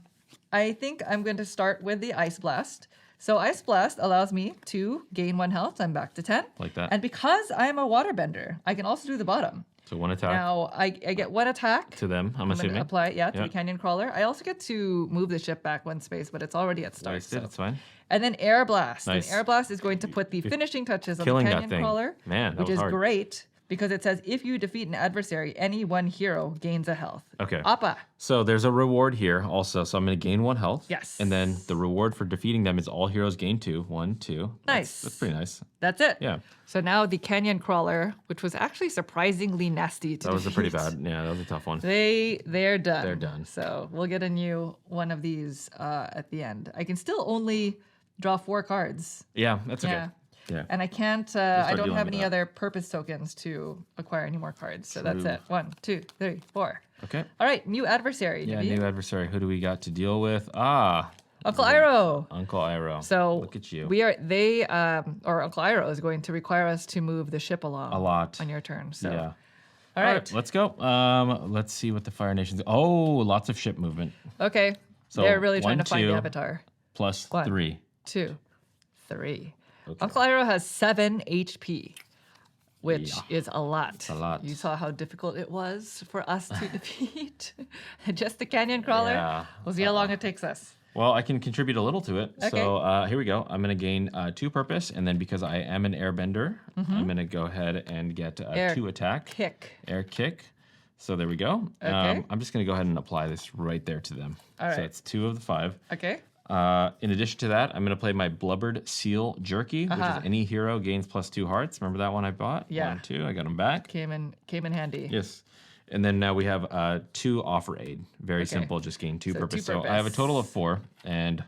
A: I think I'm going to start with the Ice Blast. So Ice Blast allows me to gain 1 health. I'm back to 10.
B: Like that.
A: And because I'm a Waterbender, I can also do the bottom.
B: So 1 attack
A: Now I get 1 attack.
B: to them. I'm
A: I'm going
B: assuming.
A: to apply it, to
B: Yeah.
A: the Canyon Crawler. I also get to move the ship back 1 space, but it's already at start.
B: Wasted. It's fine.
A: And then Air Blast.
B: Nice.
A: And Air Blast is going to put the finishing touches on the
B: killing that
A: Canyon
B: thing.
A: Crawler,
B: Man, that
A: which
B: was
A: is
B: hard.
A: great because it says if you defeat an adversary, any 1 hero gains a health.
B: Okay.
A: Appa.
B: So there's a reward here also. So I'm gonna gain 1 health.
A: Yes.
B: And then the reward for defeating them is all heroes gain 2. 1, 2.
A: Nice.
B: That's pretty nice.
A: That's it.
B: Yeah.
A: So now the Canyon Crawler, which was actually surprisingly nasty to
B: That was a pretty
A: defeat.
B: bad. Yeah, that was a tough one.
A: They're done.
B: They're done.
A: So we'll get a new one of these at the end. I can still only draw 4 cards.
B: Yeah, that's okay.
A: Yeah.
B: Yeah.
A: And I can't, I
B: start
A: don't
B: dealing
A: have
B: with
A: any
B: that.
A: other purpose tokens to acquire any more cards. So that's
B: True.
A: it. 1, 2, 3, 4.
B: Okay.
A: All right, new adversary.
B: Yeah,
A: David.
B: new adversary. Who do we got to deal with?
A: Uncle Iroh.
B: Uncle Iroh.
A: So
B: look at you.
A: or Uncle Iroh is going to require us to move the ship along
B: A lot.
A: on your turn. So
B: Yeah.
A: all right.
B: Let's go. Let's see what the Fire Nations. Oh, lots of ship movement.
A: Okay.
B: So,
A: They're really trying
B: 1,
A: to find
B: 2,
A: the avatar.
B: Plus
A: 1,
B: 3.
A: 2, 3.
B: Okay.
A: Uncle Iroh has 7 HP, which
B: Yeah.
A: is a lot.
B: a lot.
A: You saw how difficult it was for us to defeat. Just the Canyon Crawler.
B: Yeah.
A: We'll see how long it takes us.
B: Well, I can contribute a little to it.
A: Okay.
B: So here we go. I'm going to gain 2 purpose, and then because I am an airbender, I'm going to go ahead and get
A: Air
B: 2 attack.
A: Kick.
B: Air kick. So there we go.
A: Okay.
B: I'm just going to go ahead and apply this right there to them.
A: All
B: So
A: right.
B: it's 2 of the 5.
A: Okay.
B: In addition to that, I'm going to play my Blubbered Seal Jerky, which is any hero gains +2 hearts. Remember that one I bought?
A: Yeah.
B: 1 and 2. I got them back.
A: Came in handy.
B: Yes. And then now we have 2 offer aid. Very simple, just gain 2
A: So
B: purpose.
A: 2
B: So I have a
A: purpose.
B: total of 4. And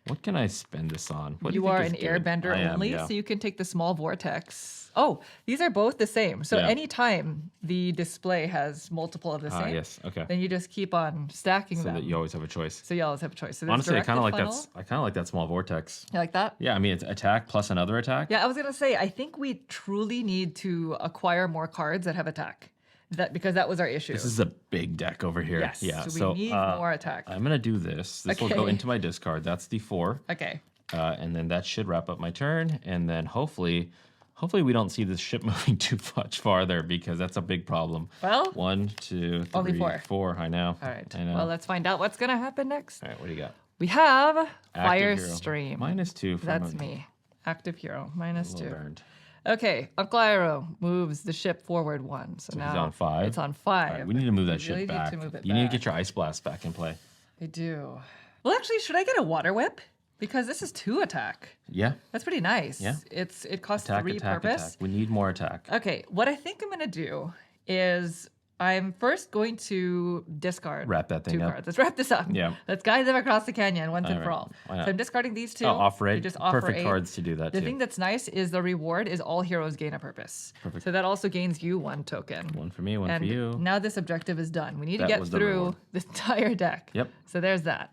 B: what can I spend this on? What do
A: You
B: think
A: are
B: is
A: an
B: good?
A: airbender
B: I am,
A: only,
B: yeah.
A: so you can take the small vortex. Oh, these are both the same. So
B: Yeah.
A: anytime the display has multiple of the same,
B: Yes. Okay.
A: then you just keep on stacking
B: So
A: them.
B: that you always have a choice.
A: So you always have a choice. So there's
B: Honestly, I kind of like
A: directive
B: that. I kind of like that small vortex.
A: You like that?
B: Yeah, I mean it's attack plus another attack.
A: Yeah, I was gonna say I think we truly need to acquire more cards that have attack. Because that was our issue.
B: This is a big deck over here.
A: Yes.
B: Yeah.
A: So we need more attack.
B: I'm gonna do this. This will go
A: Okay.
B: into my discard. That's the 4.
A: Okay.
B: And then that should wrap up my turn. And then hopefully we don't see this ship moving too much farther because that's a big problem.
A: Well,
B: 1, 2, 3,
A: only 4.
B: 4. I know.
A: All right.
B: I know.
A: Well, let's find out what's gonna happen next.
B: All right. What do you got?
A: We have
B: Active
A: Fire
B: hero.
A: Stream.
B: -2. From
A: That's
B: a
A: me. Active hero. -2.
B: little burned.
A: Okay, Uncle Iroh moves the ship forward 1. So now
B: he's on 5.
A: It's on 5.
B: All right, we need to move that
A: We
B: ship
A: really need
B: back.
A: to move it
B: You need to
A: back.
B: get your ice blast back in play.
A: I do. Well, actually, should I get a water whip? Because this is 2 attack.
B: Yeah.
A: That's pretty nice.
B: Yeah.
A: It costs
B: Attack,
A: 3
B: attack,
A: purpose.
B: attack. We need more attack.
A: Okay, what I think I'm gonna do is I'm first going to discard
B: Wrap that thing
A: 2
B: up.
A: cards. Let's wrap this up.
B: Yeah.
A: Let's guide them across the canyon once and
B: All
A: for
B: right.
A: all.
B: Why
A: So
B: not?
A: I'm discarding these 2.
B: Offer
A: You
B: it.
A: just offer
B: Perfect
A: 8.
B: cards to do that
A: The
B: too.
A: thing that's nice is the reward is all heroes gain a purpose.
B: Perfect.
A: So that also gains you 1 token.
B: 1 for me, 1
A: And
B: for you.
A: now this objective is done. We need to
B: That
A: get
B: was the
A: through
B: reward.
A: this entire deck.
B: Yep.
A: So there's that.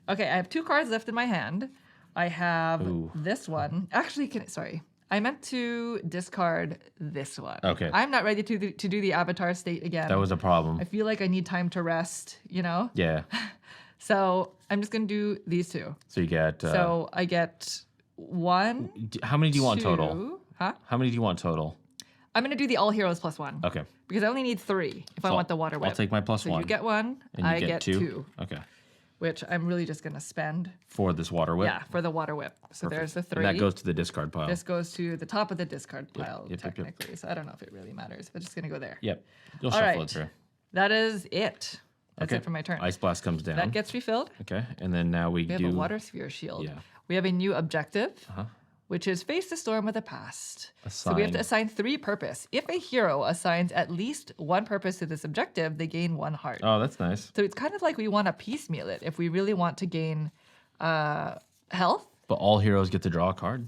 A: Okay, I have 2 cards left in my hand. I have
B: Ooh.
A: this one. Actually, sorry. I meant to discard this one.
B: Okay.
A: I'm not ready to do the avatar state again.
B: That was a problem.
A: I feel like I need time to rest, you know?
B: Yeah.
A: So I'm just going to do these 2.
B: So you get.
A: So I get 1.
B: How many do you want
A: 2,
B: total?
A: Huh?
B: How many do you want total?
A: I'm going to do the all heroes plus 1.
B: Okay.
A: Because I only need 3 if I
B: So
A: want the water whip.
B: I'll take my plus
A: so
B: 1.
A: you get 1,
B: and you
A: I get 2.
B: Okay.
A: Which I'm really just going to spend.
B: For this water whip.
A: Yeah, for the water whip. So there's the 3.
B: And that goes to the discard pile.
A: This goes to the top of the discard pile,
B: yep, yep.
A: technically. So I don't know if it really matters, but just going to go there.
B: Yep. You'll
A: All
B: shuffle
A: right.
B: it through.
A: That is it. That's
B: Okay.
A: it for my turn.
B: Ice blast comes down.
A: That gets refilled.
B: Okay. And then now we
A: We have
B: do.
A: a water sphere shield.
B: Yeah.
A: We have a new objective,
B: Uh-huh.
A: which is face the storm of the past. So we have to assign 3 purpose. If a hero assigns at least 1 purpose to this objective, they gain 1 heart.
B: Oh, that's nice.
A: So it's kind of like we want to piecemeal it if we really want to gain health.
B: But all heroes get to draw a card.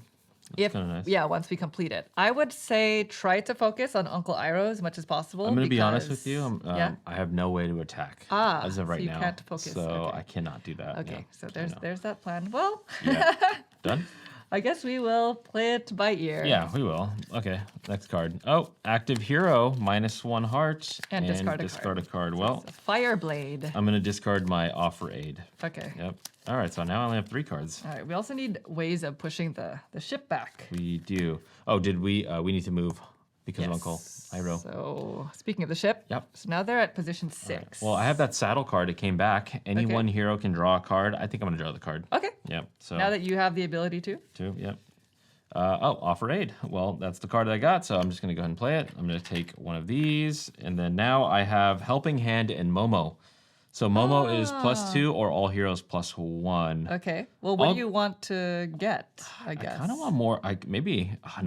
B: That's kind of nice.
A: Yeah, once we complete it. I would say try to focus on Uncle Iroh as much as possible.
B: I'm going to be honest with you.
A: Yeah?
B: I have no way to attack as of right
A: so you
B: now.
A: can't focus.
B: So
A: Okay.
B: I cannot do that.
A: Okay,
B: Yeah,
A: so
B: I know.
A: there's that plan. Well,
B: Yeah. Done?
A: I guess we will play it by ear.
B: Yeah, we will. Okay, next card. Oh, active hero, -1 heart.
A: And discard
B: a card. Well,
A: It's a Fire Blade.
B: I'm going to discard my offer aid.
A: Okay.
B: Yep. All right, so now I only have 3 cards.
A: All right. We also need ways of pushing the ship back.
B: We do. Oh, did we? We need to move because of
A: Yes.
B: Uncle Iroh.
A: So speaking of the ship,
B: Yep.
A: So now they're at position 6.
B: Well, I have that saddle card. It came back. Any
A: Okay.
B: one hero can draw a card. I think I'm going to draw the card.
A: Okay.
B: Yep. So
A: Now that you have the ability to.
B: 2. Yep. Offer aid. Well, that's the card that I got, so I'm just going to go ahead and play it. I'm going to take one of these, and then now I have Helping Hand and Momo. So Momo is +2 or all heroes +1.
A: Okay. Well, what do you want to get? I guess.
B: I kind of want more. No,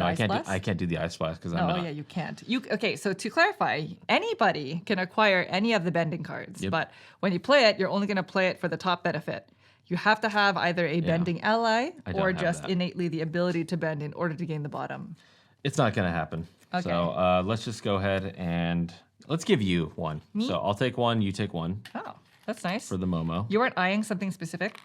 B: I
A: Ice
B: can't.
A: Blast?
B: I can't do the ice blast because I'm
A: Oh
B: not.
A: yeah, you can't. Okay, so to clarify, anybody can acquire any of the bending cards,
B: Yep.
A: but when you play it, you're only going to play it for the top benefit. You have to have either a bending ally
B: I don't
A: or
B: have
A: just
B: that.
A: innately the ability to bend in order to gain the bottom.
B: It's not going to happen.
A: Okay.
B: So let's just go ahead and let's give you one. So I'll take one. You take one
A: Oh, that's nice.
B: for the Momo.
A: You weren't eyeing something specific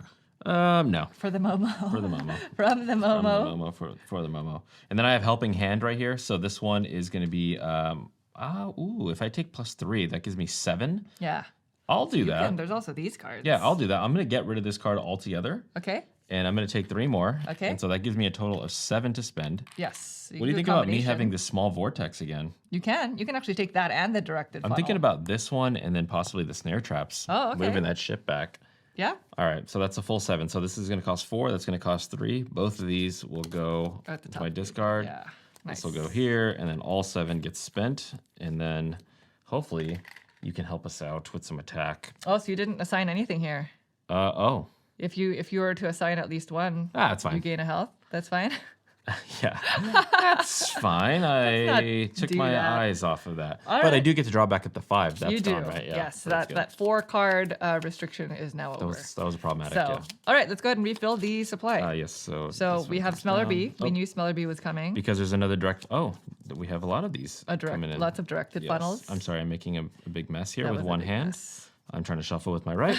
B: No.
A: for the Momo.
B: For the Momo.
A: From the Momo.
B: From the Momo for the Momo. And then I have Helping Hand right here. So this one is going to be if I take +3, that gives me 7.
A: Yeah.
B: I'll do that.
A: There's also these cards.
B: Yeah, I'll do that. I'm going to get rid of this card altogether,
A: Okay.
B: and I'm going to take 3 more.
A: Okay.
B: And so that gives me a total of 7 to spend.
A: Yes.
B: What do you think about me having this small vortex again?
A: You can actually take that and the directed
B: I'm
A: funnel.
B: thinking about this one and then possibly the snare traps.
A: Oh, okay.
B: Moving that ship back.
A: Yeah.
B: All right, so that's a full 7. So this is going to cost 4. That's going to cost 3. Both of these will go
A: At the
B: to my
A: top.
B: discard.
A: Yeah.
B: This will go here, and then all 7 gets spent. And then hopefully you can help us out with some attack.
A: Oh, so you didn't assign anything here.
B: Oh.
A: If you were to assign at least one,
B: That's
A: you
B: fine.
A: gain a health. That's fine.
B: Yeah, that's fine. I took
A: do
B: my
A: that.
B: eyes off of that.
A: All
B: But I
A: right.
B: do get to draw back at the 5. That's
A: you do.
B: gone, right? Yeah,
A: Yes. So
B: that's good.
A: that 4-card restriction is now over.
B: That was problematic,
A: So,
B: yeah.
A: all right, let's go ahead and refill the supply.
B: Yes, so
A: So
B: this
A: we
B: one
A: have
B: comes
A: Smeller
B: down.
A: B. We
B: Oh,
A: knew Smeller B was coming.
B: because there's another direct. Oh, we have a lot of these coming in.
A: Lots of directed
B: Yes.
A: funnels.
B: I'm sorry, I'm making a big mess here
A: That
B: with
A: was a
B: one
A: big
B: hand.
A: mess.
B: I'm trying to shuffle with my right.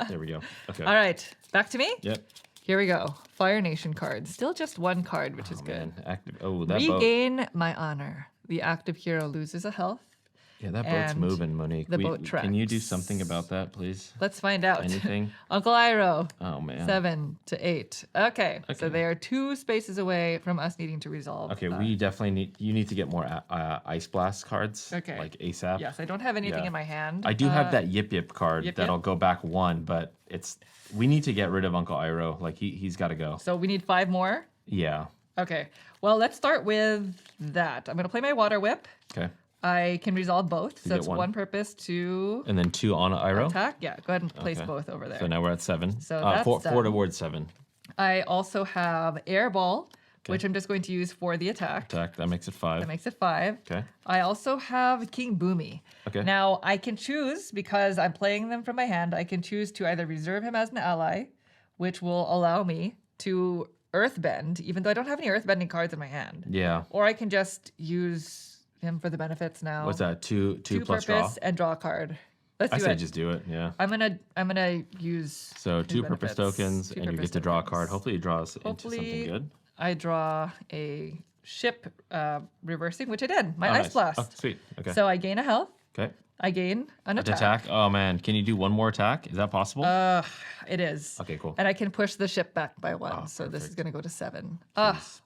B: There we go. Okay.
A: All right, back to me.
B: Yep.
A: Here we go. Fire Nation card. Still just one card, which is
B: Oh,
A: good.
B: man. Active. Oh, that boat.
A: Regain my honor. The active hero loses a health.
B: Yeah, that boat's
A: and
B: moving, Monique.
A: the boat
B: Can you do
A: tracks.
B: something about that, please?
A: Let's find out.
B: Anything?
A: Uncle Iroh.
B: Oh, man.
A: 7 to 8. Okay, so
B: Okay.
A: they are 2 spaces away from us needing to resolve.
B: Okay, we definitely need to get more Ice Blast cards.
A: Okay.
B: Like ASAP.
A: Yes, I don't have anything
B: Yeah.
A: in my hand.
B: I do have that Yip Yip card
A: Yip
B: that'll
A: Yip?
B: go back 1, but we need to get rid of Uncle Iroh. Like he's got to go.
A: So we need 5 more.
B: Yeah.
A: Okay. Well, let's start with that. I'm going to play my Water Whip.
B: Okay.
A: I can resolve both. So
B: get
A: that's
B: one.
A: one purpose to
B: And then 2 on Iroh.
A: attack. Yeah, go ahead and place
B: Okay.
A: both over there.
B: So now we're at 7.
A: So that's
B: 4
A: done.
B: towards 7.
A: I also have Air Ball, which I'm just going to use for the attack.
B: Attack. That makes it 5.
A: That makes it 5.
B: Okay.
A: I also have King Boomy.
B: Okay.
A: Now, I can choose, because I'm playing them from my hand, I can choose to either reserve him as an ally, which will allow me to Earthbend, even though I don't have any Earthbending cards in my hand.
B: Yeah.
A: Or I can just use him for the benefits now.
B: What's that? 2
A: Two
B: plus
A: purpose
B: draw?
A: and draw a card. Let's
B: I
A: do
B: say
A: it.
B: just do it. Yeah.
A: I'm gonna use.
B: So
A: his
B: 2 purpose
A: benefits.
B: tokens,
A: Two
B: and you
A: purpose
B: get to draw a
A: tokens.
B: card. Hopefully, it draws into
A: Hopefully,
B: something good.
A: I draw a ship reversing, which I did. My
B: Oh,
A: Ice
B: nice.
A: Blast.
B: Oh, sweet. Okay.
A: So I gain a health.
B: Okay.
A: I gain an
B: To
A: attack.
B: attack. Oh man, can you do one more attack? Is that possible?
A: It is.
B: Okay, cool.
A: And I can push the ship back by 1.
B: Oh,
A: so this is
B: perfect.
A: going to go to 7.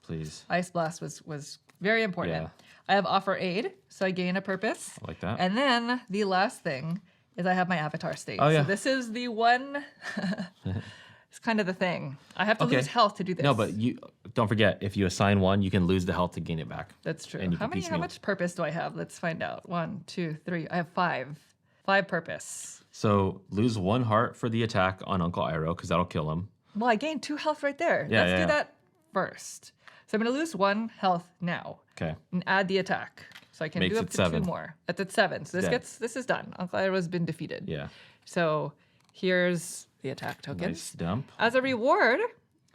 B: Please.
A: Ice Blast was very important.
B: Yeah.
A: I have Offer Aid, so I gain a purpose.
B: I like that.
A: And then the last thing is I have my Avatar State.
B: Oh, yeah.
A: So this is the one. It's kind of the thing. I have to
B: Okay.
A: lose health to do this.
B: No, but you don't forget, if you assign 1, you can lose the health to gain it back.
A: That's true.
B: and you
A: How
B: can
A: many? How
B: piecemeal.
A: much purpose do I have? Let's find out. 1, 2, 3. I have 5. 5 purpose.
B: So lose 1 heart for the attack on Uncle Iroh, because that'll kill him.
A: Well, I gained 2 health right there.
B: Yeah,
A: Let's
B: yeah,
A: do
B: yeah.
A: that first. So I'm going to lose 1 health now
B: Okay.
A: and add the attack. So I can
B: Makes
A: do
B: it
A: up to
B: 7.
A: 2 more. That's at 7. So
B: Dead.
A: this is done. Uncle Iroh's been defeated.
B: Yeah.
A: So here's the attack tokens.
B: Nice dump.
A: As a reward,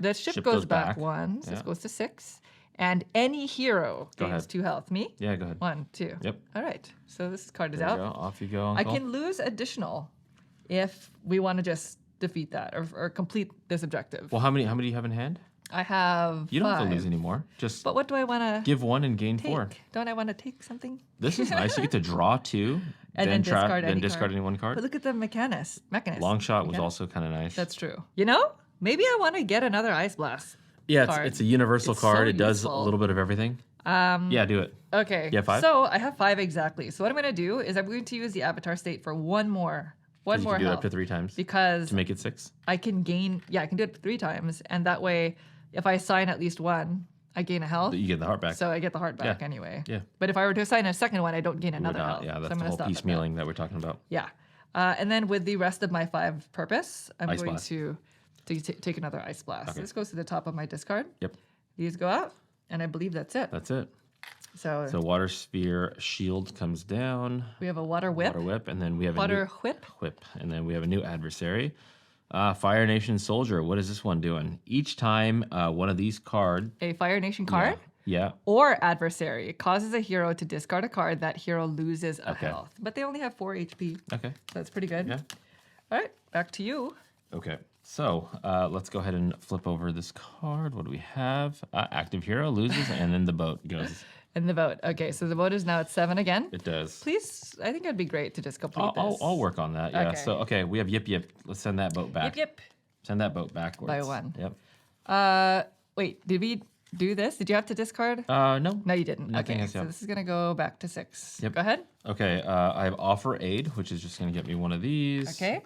A: the ship,
B: Ship
A: goes
B: goes
A: back
B: back.
A: 1. So
B: Yeah.
A: this goes to 6. And any hero
B: Go
A: gains
B: ahead.
A: 2 health. Me?
B: Yeah, go ahead.
A: 1, 2.
B: Yep.
A: All right. So this card is
B: There you
A: out.
B: go. Off you go,
A: I
B: Uncle.
A: can lose additional if we want to just defeat that or complete this objective.
B: Well, how many do you have in hand?
A: I have
B: You don't
A: 5.
B: have to lose anymore. Just
A: But what do I want to
B: give 1 and gain 4.
A: take? Don't I want to take something?
B: This is nice. You get to draw 2,
A: And then discard any
B: discard
A: card.
B: any 1 card.
A: But look at the mechanism.
B: Long shot was also kind of nice.
A: That's true. You know, maybe I want to get another Ice Blast.
B: Yeah,
A: card.
B: it's a universal
A: It's
B: card.
A: so
B: It does a
A: useful.
B: little bit of everything. Yeah, do it.
A: Okay.
B: You have 5?
A: So I have 5 exactly. So what I'm going to do is I'm going to use the Avatar State for one more
B: You can do it
A: health.
B: up to 3 times
A: Because
B: to make it 6.
A: I can gain, I can do it 3 times. And that way, if I assign at least 1, I gain a health.
B: You get the heart back.
A: So I get the heart back
B: Yeah.
A: anyway.
B: Yeah.
A: But if I were to assign a second one, I don't gain
B: You would
A: another
B: not.
A: health.
B: Yeah,
A: So
B: that's
A: I'm
B: the
A: gonna
B: whole
A: stop at that.
B: piecemealing that we're talking about.
A: Yeah. And then with the rest of my 5 purpose, I'm
B: Ice
A: going
B: Blast.
A: to take another Ice Blast.
B: Okay.
A: This goes to the top of my discard.
B: Yep,
A: These go out, and I believe that's it.
B: that's it.
A: So,
B: So water sphere shield comes down.
A: we have a Water Whip,
B: Water whip, and then we have
A: Water
B: a
A: Whip.
B: new whip, and then we have a new adversary. Fire Nation Soldier. What is this one doing? Each time one of these card.
A: A Fire Nation card
B: Yeah.
A: or adversary causes a hero to discard a card. That hero loses a
B: Okay.
A: health. But they only have 4 HP.
B: Okay.
A: That's pretty good.
B: Yeah.
A: All right, back to you.
B: Okay. So let's go ahead and flip over this card. What do we have? Active hero loses, and then the boat goes.
A: And the vote. Okay, so the vote is now at 7 again.
B: It does.
A: Please, I think it'd be great to just complete
B: I'll,
A: this.
B: I'll work on that. Yeah.
A: Okay.
B: So okay, we have Yip Yip. Let's send that boat back.
A: Yip, yip.
B: Send that boat backwards.
A: By 1.
B: Yep.
A: Wait, did we do this? Did you have to discard?
B: No.
A: No, you didn't.
B: Nothing
A: Okay,
B: has
A: so
B: happened.
A: this is gonna go back to 6.
B: Yep.
A: Go ahead.
B: Okay. I have Offer Aid, which is just gonna get me one of these.
A: Okay.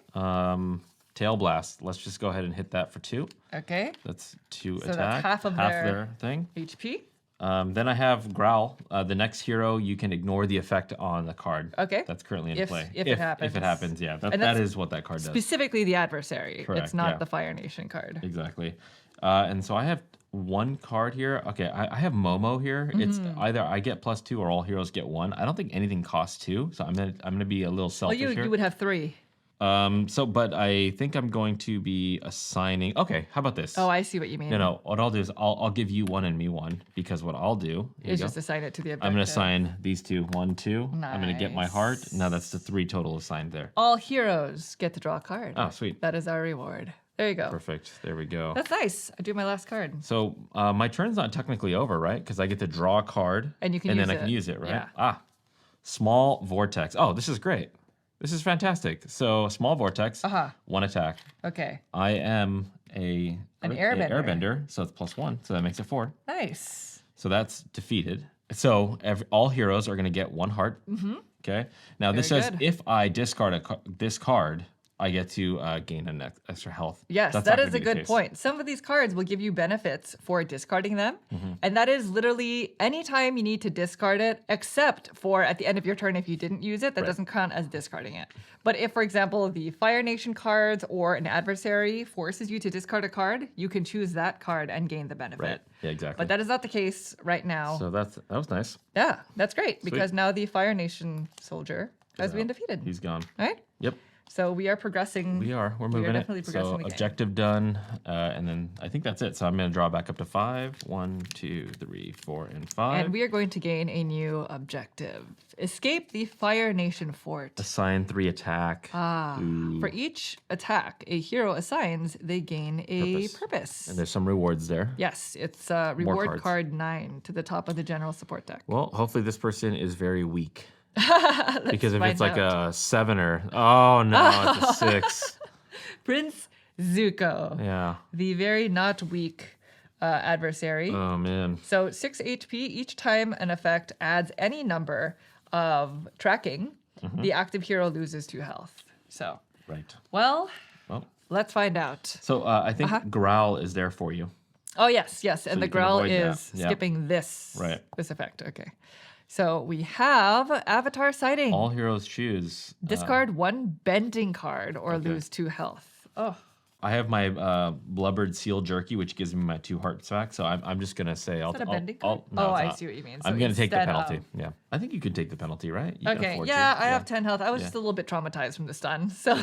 B: Tail Blast. Let's just go ahead and hit that for 2.
A: Okay.
B: That's 2
A: that's
B: attack.
A: half of their-
B: their thing.
A: HP.
B: Then I have Growl. The next hero, you can ignore the effect on the card.
A: Okay.
B: That's currently in
A: If-
B: play.
A: if it happens.
B: If it happens, yeah.
A: And
B: That
A: that's
B: is what that card does.
A: Specifically the adversary.
B: Correct,
A: It's not
B: yeah.
A: the Fire Nation card.
B: Exactly. And so I have 1 card here. Okay, I have Momo here. It's either I get +2 or all heroes get 1. I don't think anything costs 2, so I'm gonna be a little
A: Well,
B: selfish here.
A: you would have 3.
B: But I think I'm going to be assigning. Okay, how about this?
A: Oh, I see what you mean.
B: No. What I'll do is I'll give you 1 and me 1 because what I'll do here
A: It's
B: you go.
A: just assign it to the objective.
B: I'm gonna assign these 2, 1, 2. I'm gonna get my heart.
A: Nice.
B: Now that's the 3 total assigned there.
A: All heroes get to draw a card.
B: Oh, sweet.
A: That is our reward. There you go.
B: Perfect. There we go.
A: That's nice. I do my last card.
B: So my turn's not technically over, right? Because I get to draw a card
A: And you can
B: and
A: use
B: then I can
A: it.
B: use it, right?
A: Yeah.
B: Small vortex. Oh, this is great. This is fantastic. So small vortex, 1 attack.
A: Okay.
B: I am an
A: airbender.
B: airbender, so it's +1, so that makes it 4.
A: Nice.
B: So that's defeated. So all heroes are going to get 1 heart. Okay. Now this
A: Very
B: says
A: good.
B: if I discard this card, I get to gain an extra health.
A: Yes,
B: That's
A: that
B: not
A: is
B: gonna
A: a
B: be the
A: good
B: case.
A: point. Some of these cards will give you benefits for discarding them.
B: Mm-hmm.
A: And that is literally anytime you need to discard it, except for at the end of your turn if you didn't use it, that
B: Right.
A: doesn't count as discarding it. But if, for example, the Fire Nation cards or an adversary forces you to discard a card, you can choose that card and gain the benefit.
B: Right. Yeah, exactly.
A: But that is not the case right now.
B: So that was nice.
A: Yeah, that's great because now the Fire Nation soldier has been defeated.
B: He's gone.
A: Right?
B: Yep.
A: So we are progressing.
B: We're moving
A: definitely
B: it.
A: progressing
B: So
A: the game.
B: objective done, and then I think that's it. So I'm going to draw back up to 5. 1, 2, 3, 4, and 5.
A: And we are going to gain a new objective. Escape the Fire Nation fort.
B: Assign 3 attack.
A: For each attack a hero assigns, they gain a purpose.
B: And there's some rewards there.
A: Yes, it's reward
B: cards.
A: card 9 to the top of the general support deck.
B: Well, hopefully this person is very weak. Because if
A: find
B: it's like
A: out.
B: a 7 or oh no, it's a 6.
A: Prince Zuko,
B: Yeah.
A: the very not weak adversary.
B: Oh man.
A: So 6 HP each time an effect adds any number of tracking,
B: Mm-hmm.
A: the active hero loses 2 health. So,
B: Right.
A: well,
B: Well,
A: let's find out.
B: so I think Growl is there for you.
A: Oh yes, yes, and
B: you
A: the
B: can
A: growl
B: avoid that.
A: is
B: Yeah.
A: skipping this
B: Right.
A: this effect. Okay, so we have Avatar Sighting.
B: All heroes choose.
A: Discard 1 bending card or lose 2 health. Oh,
B: I have my blubbered seal jerky, which gives me my 2 hearts back. So I'm just gonna say
A: Is that a bending card?
B: no,
A: Oh,
B: it's
A: I
B: not.
A: see what you mean.
B: I'm
A: So
B: gonna take the
A: instead
B: penalty.
A: of-
B: Yeah, I think you could take the penalty, right? You can
A: Okay,
B: afford
A: yeah,
B: to.
A: I have 10 health. I was
B: Yeah.
A: just a little bit traumatized from the stun, so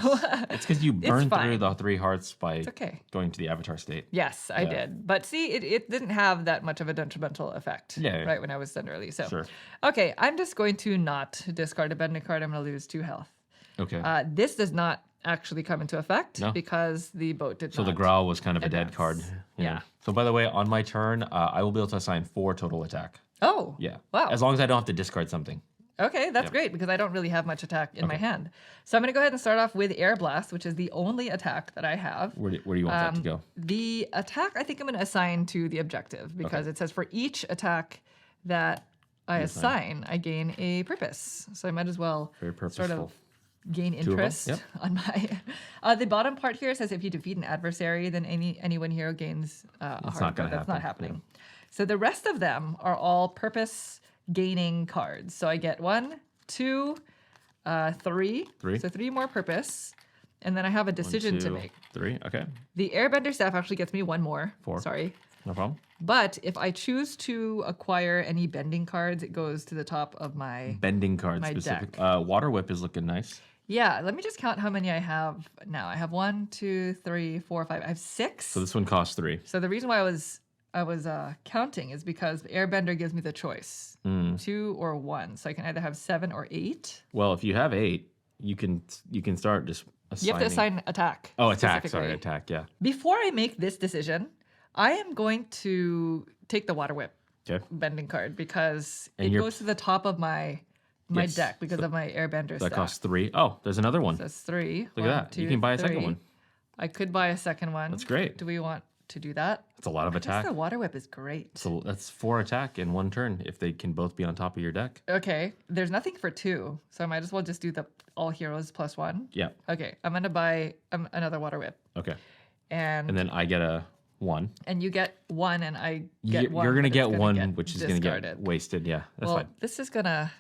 B: It's because you burned through
A: fine.
B: the 3 hearts by
A: okay.
B: going to the avatar state.
A: Yes, I
B: Yeah.
A: did. But see, it didn't have that much of a detrimental effect
B: Yeah.
A: right when I was stunned early. So,
B: Sure.
A: okay, I'm just going to not discard a bending card. I'm going to lose 2 health.
B: Okay.
A: This does not actually come into effect
B: No.
A: because the boat did
B: So
A: not.
B: the growl was kind of a dead
A: advance.
B: card.
A: Yeah.
B: So by the way, on my turn, I will be able to assign 4 total attack.
A: Oh,
B: Yeah.
A: wow.
B: As long as I don't have to discard something.
A: Okay, that's great because I don't really have much attack in my hand. So I'm going to go ahead and start off with Air Blast, which is the only attack that I have.
B: Where do you want that to go?
A: The attack, I think I'm going to assign to the objective because it says for each attack that I assign, I gain a purpose. So I might as well
B: Very
A: sort
B: purposeful.
A: of gain
B: of them?
A: interest
B: Yep.
A: on my. The bottom part here says if you defeat an adversary, then any one hero gains a heart.
B: not
A: But
B: gonna
A: that's not
B: happen,
A: happening. So the rest of them are all purpose gaining cards. So I get 1, 2, 3.
B: 3.
A: So 3 more purpose. And then I have a decision
B: 1, 2,
A: to make.
B: 3. Okay.
A: The Airbender staff actually gets me 1 more.
B: 4.
A: Sorry.
B: No problem.
A: But if I choose to acquire any bending cards, it goes to the top of my.
B: Bending cards
A: My
B: specific.
A: deck.
B: Water whip is looking nice.
A: Yeah, let me just count how many I have now. I have 1, 2, 3, 4, 5. I have 6.
B: So this one costs 3.
A: So the reason why I was counting is because Airbender gives me the choice, 2 or 1. So I can either have 7 or 8.
B: Well, if you have 8, you can start just assigning.
A: You have to assign attack.
B: Oh, attack.
A: specifically.
B: Sorry, attack. Yeah.
A: Before I make this decision, I am going to take the Water Whip
B: Okay.
A: bending card because
B: And
A: it
B: you're-
A: goes to the top of my
B: Yes.
A: deck because of my Airbender
B: That
A: staff.
B: costs 3. Oh, there's another one.
A: So that's 3.
B: Look at that. You can buy a second one.
A: I could buy a second one.
B: That's great.
A: Do we want to do that?
B: That's a lot of
A: I guess
B: attack.
A: the Water Whip is great.
B: So that's 4 attack in 1 turn if they can both be on top of your deck.
A: Okay, there's nothing for 2, so I might as well just do the all heroes plus 1.
B: Yeah.
A: Okay, I'm gonna buy another Water Whip,
B: Okay.
A: and
B: And then I get a 1.
A: you get 1, and I get 1.
B: You're gonna
A: but
B: get
A: it's
B: 1,
A: get
B: which is gonna get
A: discarded.
B: wasted. Yeah, that's
A: Well,
B: fine.
A: this is gonna.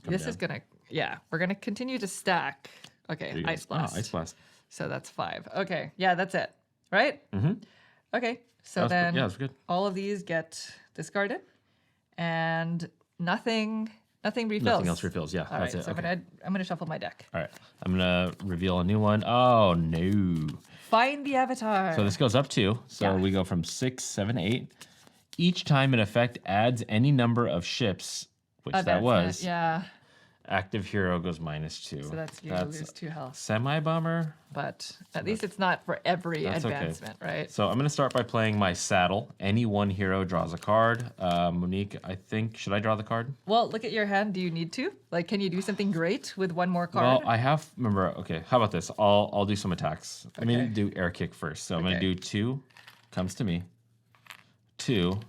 A: This
B: down.
A: is gonna. Yeah, we're gonna continue to stack. Okay,
B: There you go.
A: Ice Blast.
B: Ice blast.
A: So that's 5. Okay, yeah, that's it. Right?
B: Mm-hmm.
A: Okay, so
B: That's,
A: then
B: yeah, that's good.
A: all of these get discarded, and nothing refills.
B: Nothing else refills. Yeah,
A: All
B: that's
A: right,
B: it.
A: so
B: Okay.
A: I'm gonna shuffle my deck.
B: All right. I'm gonna reveal a new one. Oh no.
A: Find the avatar.
B: So this goes up 2. So
A: Yeah.
B: we go from 6, 7, 8. Each time an effect adds any number of ships, which that
A: Advancement,
B: was,
A: Yeah,
B: active hero goes -2.
A: so that's you lose 2 health.
B: Semi-bummer.
A: But at least it's not for every
B: That's okay.
A: advancement, right?
B: So I'm going to start by playing my saddle. Any one hero draws a card. Monique, I think, should I draw the card?
A: Well, look at your hand. Do you need to? Like, can you do something great with 1 more card?
B: Well, I have, remember, okay, how about this? I'll do some attacks. Let me
A: Okay.
B: do air kick first. So I'm going to
A: Okay.
B: do 2, comes to me. 2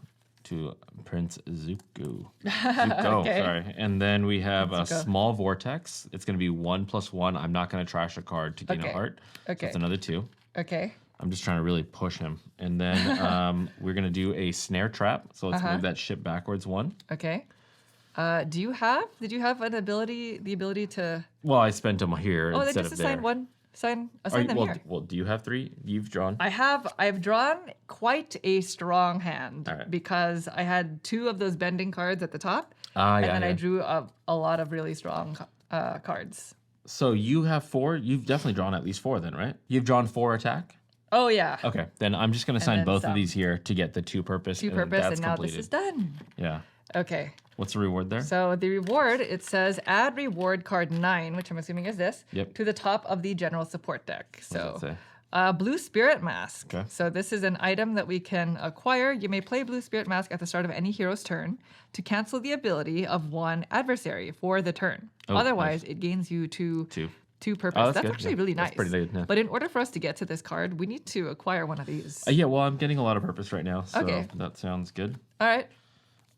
B: to Prince Zuko. Zuko,
A: Okay.
B: sorry. And then we have a
A: Zuko.
B: small vortex. It's going to be 1+1. I'm not going to trash a card to gain a
A: Okay.
B: heart. So
A: Okay.
B: it's another 2.
A: Okay.
B: I'm just trying to really push him. And then we're going to do a snare trap. So let's
A: Uh-huh.
B: move that ship backwards 1.
A: Okay. Did you have the ability to?
B: Well, I spent them here
A: Oh, then
B: instead
A: just
B: of there.
A: assign one. Assign them
B: well,
A: here.
B: well, do you have 3? You've drawn.
A: I've drawn quite a strong hand
B: All right.
A: because I had 2 of those bending cards at the top,
B: Ah,
A: and
B: yeah,
A: then I
B: yeah.
A: drew a lot of really strong cards.
B: So you have 4. You've definitely drawn at least 4 then, right? You've drawn 4 attack?
A: Oh yeah,
B: Okay, then I'm just going to assign
A: then
B: both
A: some.
B: of these here to get the 2 purpose.
A: 2
B: and
A: purpose,
B: that's
A: and now
B: completed.
A: this is done.
B: Yeah.
A: Okay.
B: What's the reward there?
A: So the reward, it says add reward card 9, which I'm assuming is this,
B: Yep.
A: to the top of the general support deck.
B: What
A: So
B: does that say?
A: blue spirit mask.
B: Okay.
A: So this is an item that we can acquire. You may play blue spirit mask at the start of any hero's turn to cancel the ability of 1 adversary for the turn.
B: Oh,
A: Otherwise, it gains you 2
B: 2.
A: purpose.
B: Oh, that's
A: that's
B: good.
A: actually
B: Yeah,
A: really
B: that's
A: nice.
B: pretty good, yeah.
A: But in order for us to get to this card, we need to acquire one of these.
B: Yeah, well, I'm getting a lot of purpose right now, so
A: Okay.
B: that sounds good.
A: All right.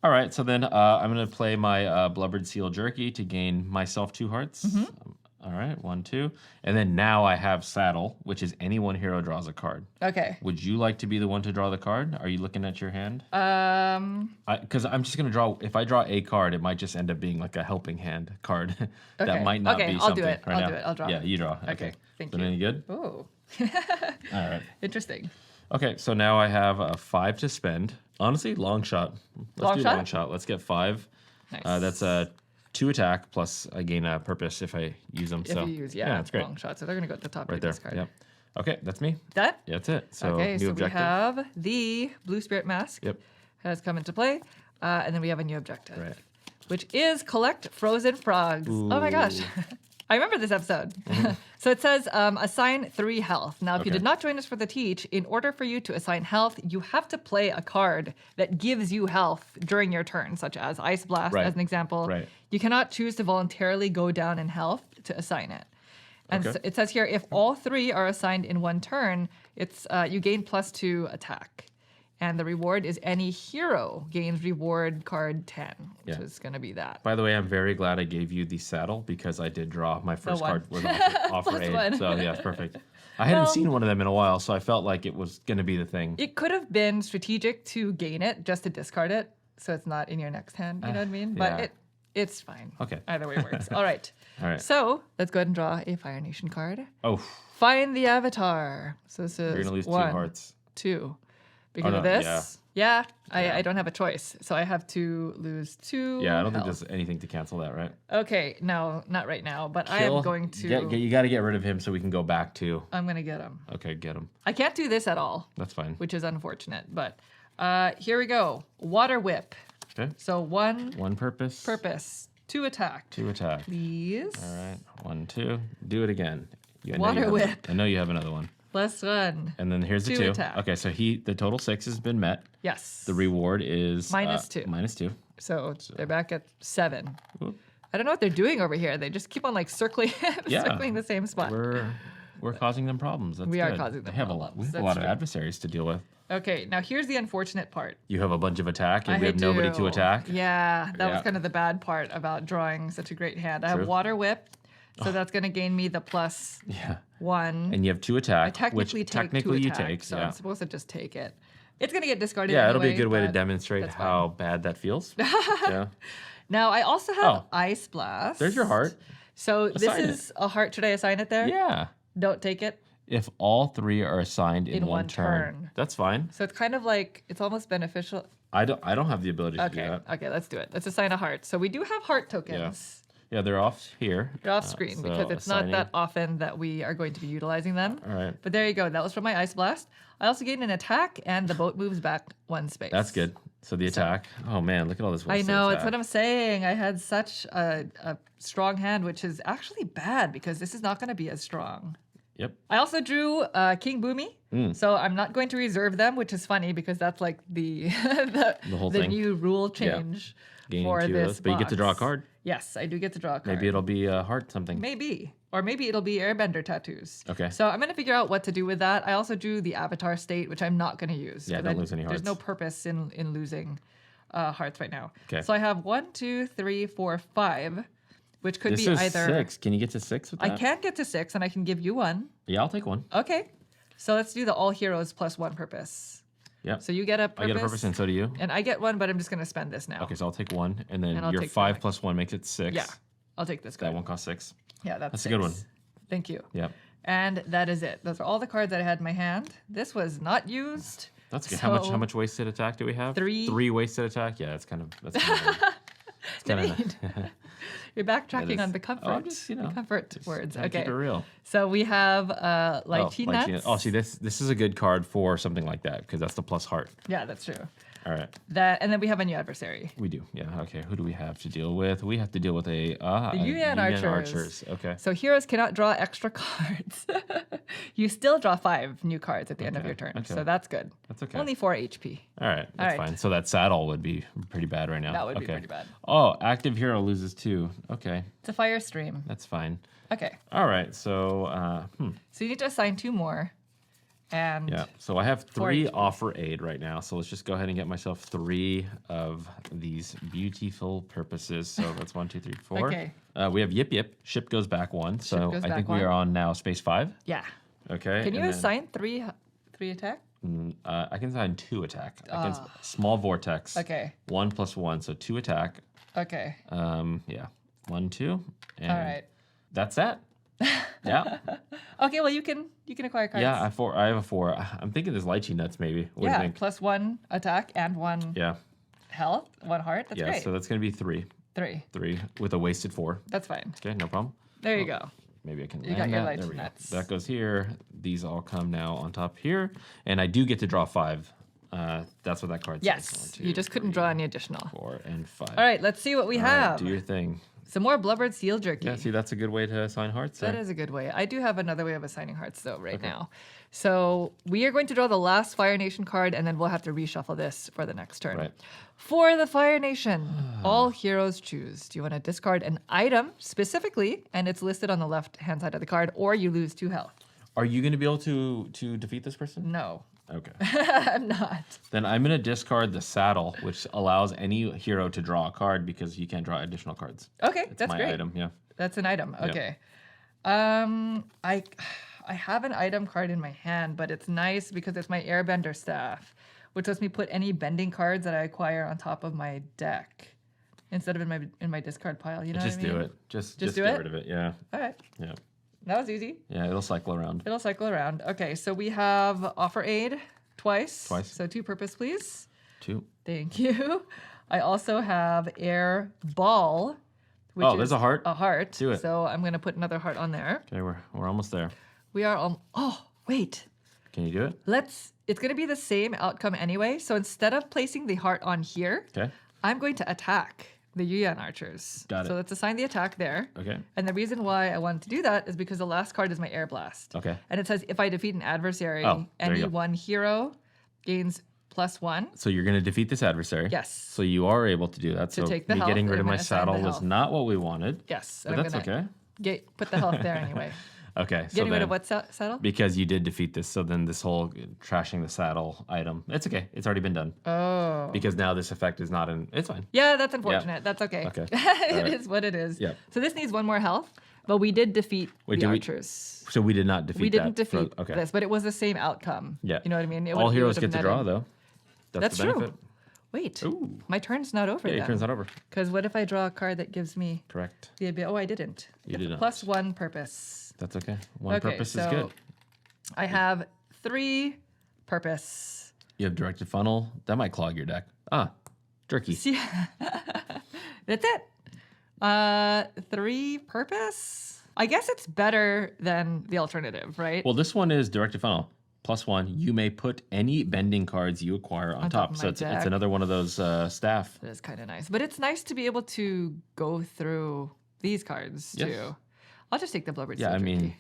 B: All right, so then I'm going to play my blubbered seal jerky to gain myself 2 hearts.
A: Mm-hmm.
B: All All right, 1, 2. And then now I have saddle, which is any one hero draws a card.
A: Okay.
B: Would you like to be the one to draw the card? Are you looking at your hand? Because I'm just going to draw. If I draw a card, it might just end up being like a helping hand card.
A: Okay.
B: That might not be
A: I'll
B: something
A: do it.
B: right
A: I'll
B: now.
A: do it. I'll draw.
B: Yeah, you draw.
A: Okay. Thank
B: Is that
A: you.
B: any good?
A: Ooh.
B: All right.
A: Interesting.
B: Okay, so now I have a 5 to spend. Honestly, long shot. Long shot. Let's get 5.
A: Nice.
B: That's a 2 attack plus I gain a purpose if I use them.
A: If
B: so
A: you use,
B: that's great.
A: long shot. So they're going to go at the top
B: Right
A: of
B: there.
A: this card.
B: Yep. Okay, that's me.
A: That?
B: Yeah, that's it. So
A: Okay,
B: new
A: so
B: objective.
A: we have the Blue Spirit Mask.
B: Yep.
A: Has come into play. And then we have a new objective.
B: Right.
A: Which is collect frozen frogs. Oh my gosh. I remember this episode. So it says assign 3 health. Now, if you
B: Okay.
A: did not join us for the teach, in order for you to assign health, you have to play a card that gives you health during your turn, such as Ice Blast,
B: Right.
A: as an example.
B: Right.
A: You cannot choose to voluntarily go down in health to assign it. And
B: Okay.
A: so it says here, if all 3 are assigned in one turn, it's you gain +2 attack. And the reward is any hero gains reward card 10, which
B: Yeah.
A: is going to be that.
B: By the way, I'm very glad I gave you the saddle because I did draw my first
A: one.
B: card was offer
A: Plus
B: aid.
A: one.
B: So yeah, it's perfect. I hadn't seen one of them in a while, so I felt like it was going to be the thing.
A: It could have been strategic to gain it, just to discard it, so it's not in your next hand. You know what I mean? But
B: yeah.
A: it's fine.
B: Okay.
A: Either way works. All right.
B: All right.
A: So let's go ahead and draw a Fire Nation card.
B: Oh,
A: Find the avatar. So this is
B: you're going to lose 2
A: 1,
B: hearts.
A: 2. Because
B: no,
A: of this.
B: yeah.
A: I don't have a choice. So I have to lose 2.
B: Yeah, I don't think
A: health.
B: there's anything to cancel that, right?
A: Okay, no, not right now. But I am going to.
B: You got to get rid of him so we can go back to.
A: I'm going to get him.
B: Okay, get him.
A: I can't do this at all,
B: That's fine.
A: which is unfortunate. But here we go. Water Whip.
B: Okay.
A: So 1
B: 1 purpose.
A: purpose, 2 attack.
B: 2 attack.
A: Please.
B: All right. 1, 2. Do it again. I know
A: Water
B: you have-
A: whip.
B: I know you have another one.
A: +1.
B: And then here's the
A: 2
B: 2.
A: attack.
B: Okay, so the total 6 has been met.
A: Yes.
B: The reward is
A: -2.
B: -2.
A: So they're back at 7.
B: Whoop.
A: I don't know what they're doing over here. They just keep on like circling,
B: Yeah.
A: circling the same spot.
B: We're causing them problems. That's
A: We are
B: good.
A: causing them
B: We have
A: problems.
B: a
A: That's
B: lot of
A: true.
B: adversaries to deal with.
A: Okay, now here's the unfortunate part.
B: You have a bunch of attack, and we
A: I
B: have nobody
A: do.
B: to attack.
A: Yeah, that was
B: Yeah.
A: kind of the bad part about drawing such a great hand. I have
B: True.
A: Water Whip, so that's going to gain me the +1.
B: Yeah. And you have 2 attack,
A: I technically
B: which
A: take
B: technically
A: 2
B: you
A: attack,
B: take.
A: so
B: yeah.
A: I'm supposed to just take it. It's going to get discarded
B: Yeah, it'll be a
A: anyway,
B: good way to
A: but
B: demonstrate
A: that's
B: how bad that feels. Yeah.
A: Now, I also have
B: Oh.
A: Ice Blast.
B: There's your heart.
A: So this
B: Assign
A: is a heart. Should I assign it there?
B: Yeah.
A: Don't take it.
B: If all 3 are assigned in
A: In
B: one
A: one
B: turn,
A: turn.
B: that's fine.
A: So it's kind of like, it's almost beneficial.
B: I don't have the ability to do
A: Okay,
B: that.
A: okay, let's do it. Let's assign a heart. So we do have heart tokens.
B: Yeah, they're off here.
A: They're off screen
B: so
A: because it's
B: assigning-
A: not that often that we are going to be utilizing them.
B: All right.
A: But there you go. That was from my Ice Blast. I also gained an attack, and the boat moves back 1 space.
B: That's good. So the attack. Oh man, look at all this.
A: I
B: wasted
A: know. It's
B: attack.
A: what I'm saying. I had such a strong hand, which is actually bad because this is not going to be as strong.
B: Yep.
A: I also drew King Boomy, so I'm not going to reserve them, which is funny because that's like the
B: whole
A: the
B: thing.
A: new rule change
B: Gaining
A: for
B: 2 of
A: this
B: those, but you get to draw a
A: box.
B: card.
A: Yes, I do get to draw a card.
B: Maybe it'll be a heart something.
A: Maybe. Or maybe it'll be airbender tattoos.
B: Okay.
A: So I'm going to figure out what to do with that. I also drew the avatar state, which I'm not going to use.
B: Yeah,
A: 'cause
B: don't lose any
A: There's no
B: hearts.
A: purpose in losing hearts right now.
B: Okay.
A: So I have 1, 2, 3, 4, 5, which could
B: This
A: be
B: is
A: either.
B: 6. Can you get to 6 with
A: I
B: that?
A: can't get to 6, and I can give you 1.
B: Yeah, I'll take 1.
A: Okay. So let's do the all heroes +1 purpose.
B: Yeah.
A: So you get a purpose.
B: I get a purpose, and so do you.
A: And I get 1, but I'm just going to spend this now.
B: Okay, so I'll take 1, and then
A: And I'll
B: your
A: take the
B: 5
A: next.
B: plus 1 makes it 6.
A: Yeah. I'll take this
B: That
A: card.
B: one costs 6.
A: Yeah,
B: That's a good one.
A: 6. Thank you.
B: Yep.
A: And that is it. Those are all the cards that I had in my hand. This was not used.
B: That's good.
A: So-
B: How much wasted attack do we have?
A: 3.
B: 3 wasted attack. Yeah, that's kind of. It's kind of
A: You're backtracking on the
B: Oh,
A: comfort.
B: I'm just,
A: the comfort words.
B: Keep
A: Okay.
B: it real.
A: So we have
B: Oh,
A: lychee
B: lychee
A: nuts.
B: Oh, see, this is a good card for something like that because that's the plus heart.
A: Yeah, that's true.
B: All right.
A: And then we have a new adversary.
B: We do. Yeah. Okay. Who do we have to deal with? We have to deal with a
A: Union
B: Archers. Okay.
A: So heroes cannot draw extra cards. You still draw 5 new cards at the end of your turn.
B: okay.
A: So that's good.
B: That's okay.
A: Only 4 HP.
B: All right. That's
A: right.
B: fine. So that saddle would be pretty bad right now.
A: That would be
B: Okay.
A: pretty bad.
B: Oh, active hero loses 2. Okay.
A: It's a fire stream.
B: That's fine.
A: Okay.
B: All right. So,
A: So you need to assign 2 more and
B: Yeah, so I have
A: 4
B: 3
A: HP.
B: offer aid right now. So let's just go ahead and get myself 3 of these beautiful purposes. So that's 1, 2, 3, 4.
A: Okay.
B: We have Yip Yip. Ship goes back 1. So
A: goes
B: I
A: back
B: think we
A: 1.
B: are on now space 5.
A: Yeah.
B: Okay.
A: Can you
B: and then,
A: assign three attack?
B: I can assign 2 attack. I can small vortex.
A: Okay.
B: 1 plus 1, so 2 attack.
A: Okay.
B: Yeah. 1, 2. And
A: All right.
B: that's that. Yeah.
A: Okay, well you can acquire cards.
B: Yeah, I have a 4. I'm thinking there's lychee nuts maybe. What do you think?
A: Plus 1 attack and 1
B: Yeah.
A: health, 1 heart. That's
B: Yeah,
A: great.
B: so that's going to be 3.
A: 3.
B: 3 with a wasted 4.
A: That's fine.
B: Okay, no problem.
A: There you go.
B: Maybe I can
A: You
B: land
A: got your
B: that. There
A: lychee
B: we go.
A: nuts.
B: That goes here. These all come now on top here. And I do get to draw 5. That's what that card says.
A: Yes.
B: 1, 2,
A: You just couldn't
B: 3,
A: draw any additional.
B: 4, and 5.
A: All right, let's see what we
B: All right,
A: have.
B: do your thing.
A: Some more blubbered seal jerky.
B: Yeah, see, that's a good way to assign hearts
A: That
B: there.
A: is a good way. I do have another way of assigning hearts though right now. So we are going to draw the last Fire Nation card and then we'll have to reshuffle this for the next turn.
B: Right.
A: For the Fire Nation, all heroes choose. Do you want to discard an item specifically and it's listed on the left-hand side of the card, or you lose 2 health?
B: Are you going to be able to defeat this person?
A: No,
B: Okay.
A: I'm not.
B: Then I'm going to discard the saddle, which allows any hero to draw a card because you can't draw additional cards.
A: Okay,
B: It's
A: that's
B: my
A: great.
B: item, yeah.
A: That's an item.
B: Yeah.
A: Okay. I have an item card in my hand, but it's nice because it's my Airbender staff, which lets me put any bending cards that I acquire on top of my deck instead of in my discard pile. You know
B: Just
A: what I mean?
B: do it. Just
A: do
B: get
A: it?
B: rid of it, yeah.
A: All right.
B: Yeah.
A: That was easy.
B: Yeah, it'll cycle around.
A: It'll cycle around. Okay, so we have offer aid twice.
B: Twice.
A: So 2 purpose, please.
B: 2.
A: Thank you. I also have air ball. Which
B: Oh, there's
A: is
B: a heart?
A: A heart.
B: Do it.
A: So I'm going to put another heart on there.
B: Okay, we're almost there.
A: We are on. Oh, wait.
B: Can you do it?
A: It's going to be the same outcome anyway. So instead of placing the heart on here,
B: Okay.
A: I'm going to attack the Yuyan archers.
B: Got it.
A: So let's assign the attack there.
B: Okay.
A: And the reason why I wanted to do that is because the last card is my air blast.
B: Okay.
A: And it says if I defeat an adversary,
B: Oh, there you
A: any
B: go.
A: one hero gains +1.
B: So you're going to defeat this adversary.
A: Yes.
B: So you are able to do that.
A: To
B: so
A: take the
B: me
A: health,
B: getting rid
A: I'm
B: of my
A: gonna assign
B: saddle
A: the
B: was
A: health.
B: not what we wanted.
A: Yes.
B: But
A: and
B: that's
A: I'm gonna
B: okay.
A: put the health there anyway.
B: Okay. So
A: Getting rid
B: then,
A: of what saddle?
B: because you did defeat this, so then this whole trashing the saddle item, it's okay. It's already been done.
A: Oh.
B: Because now this effect is not in. It's fine.
A: Yeah, that's unfortunate. That's okay.
B: Okay.
A: It
B: right.
A: is what it is.
B: Yep.
A: So this needs 1 more health, but we did defeat
B: Wait,
A: the
B: did we-
A: archers.
B: So we did not defeat
A: We didn't
B: that.
A: defeat
B: Okay.
A: this, but it was the same outcome.
B: Yeah.
A: You know what I mean?
B: All
A: it
B: heroes
A: would have
B: get to draw,
A: netted.
B: though.
A: That's
B: the
A: true.
B: benefit.
A: Wait,
B: Ooh.
A: my turn's not over
B: Yeah, your
A: then.
B: turn's not over.
A: Because what if I draw a card that gives me
B: Correct.
A: the ability? Oh, I didn't.
B: You did not.
A: +1 purpose.
B: That's okay. One
A: Okay,
B: purpose is
A: so
B: good.
A: I have 3 purpose.
B: You have directed funnel. That might clog your deck. Jerky.
A: See, that's it. 3 purpose. I guess it's better than the alternative, right?
B: Well, this one is directed funnel. +1. You may put any bending cards you acquire on
A: top
B: top.
A: of
B: So
A: my
B: it's
A: deck.
B: another one of those staff.
A: That is kind of nice. But it's nice to be able to go through these cards
B: Yes.
A: too. I'll just take the blubbered
B: Yeah,
A: seal
B: I mean,
A: jerky.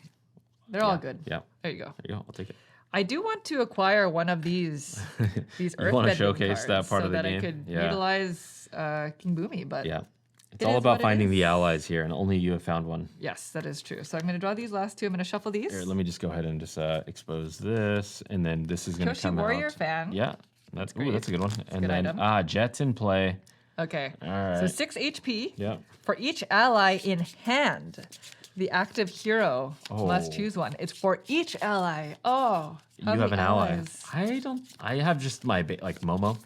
A: They're all good.
B: Yeah.
A: There you go.
B: There you go. I'll take it.
A: I do want to acquire one of these
B: You
A: earth
B: wanna
A: bending
B: showcase that
A: cards
B: part
A: so
B: of the
A: that
B: game?
A: I could
B: Yeah.
A: utilize King Boomy, but
B: Yeah. It's
A: It
B: all
A: is
B: about
A: what it
B: finding the
A: is.
B: allies here, and only you have found one.
A: yes, that is true. So I'm going to draw these last 2. I'm going to shuffle these.
B: Here, let me just go ahead and just expose this, and then this is going to
A: Koshi
B: come
A: Warrior
B: out.
A: fan.
B: Yeah, that's
A: great.
B: that's a good one. And
A: good
B: then
A: item.
B: Jet's in play.
A: Okay.
B: All right.
A: So 6 HP.
B: Yeah.
A: For each ally in hand, the active hero must
B: Oh.
A: choose one. It's for each ally. Oh, how
B: You have
A: many
B: an ally.
A: allies?
B: I don't. I have just my like Momo.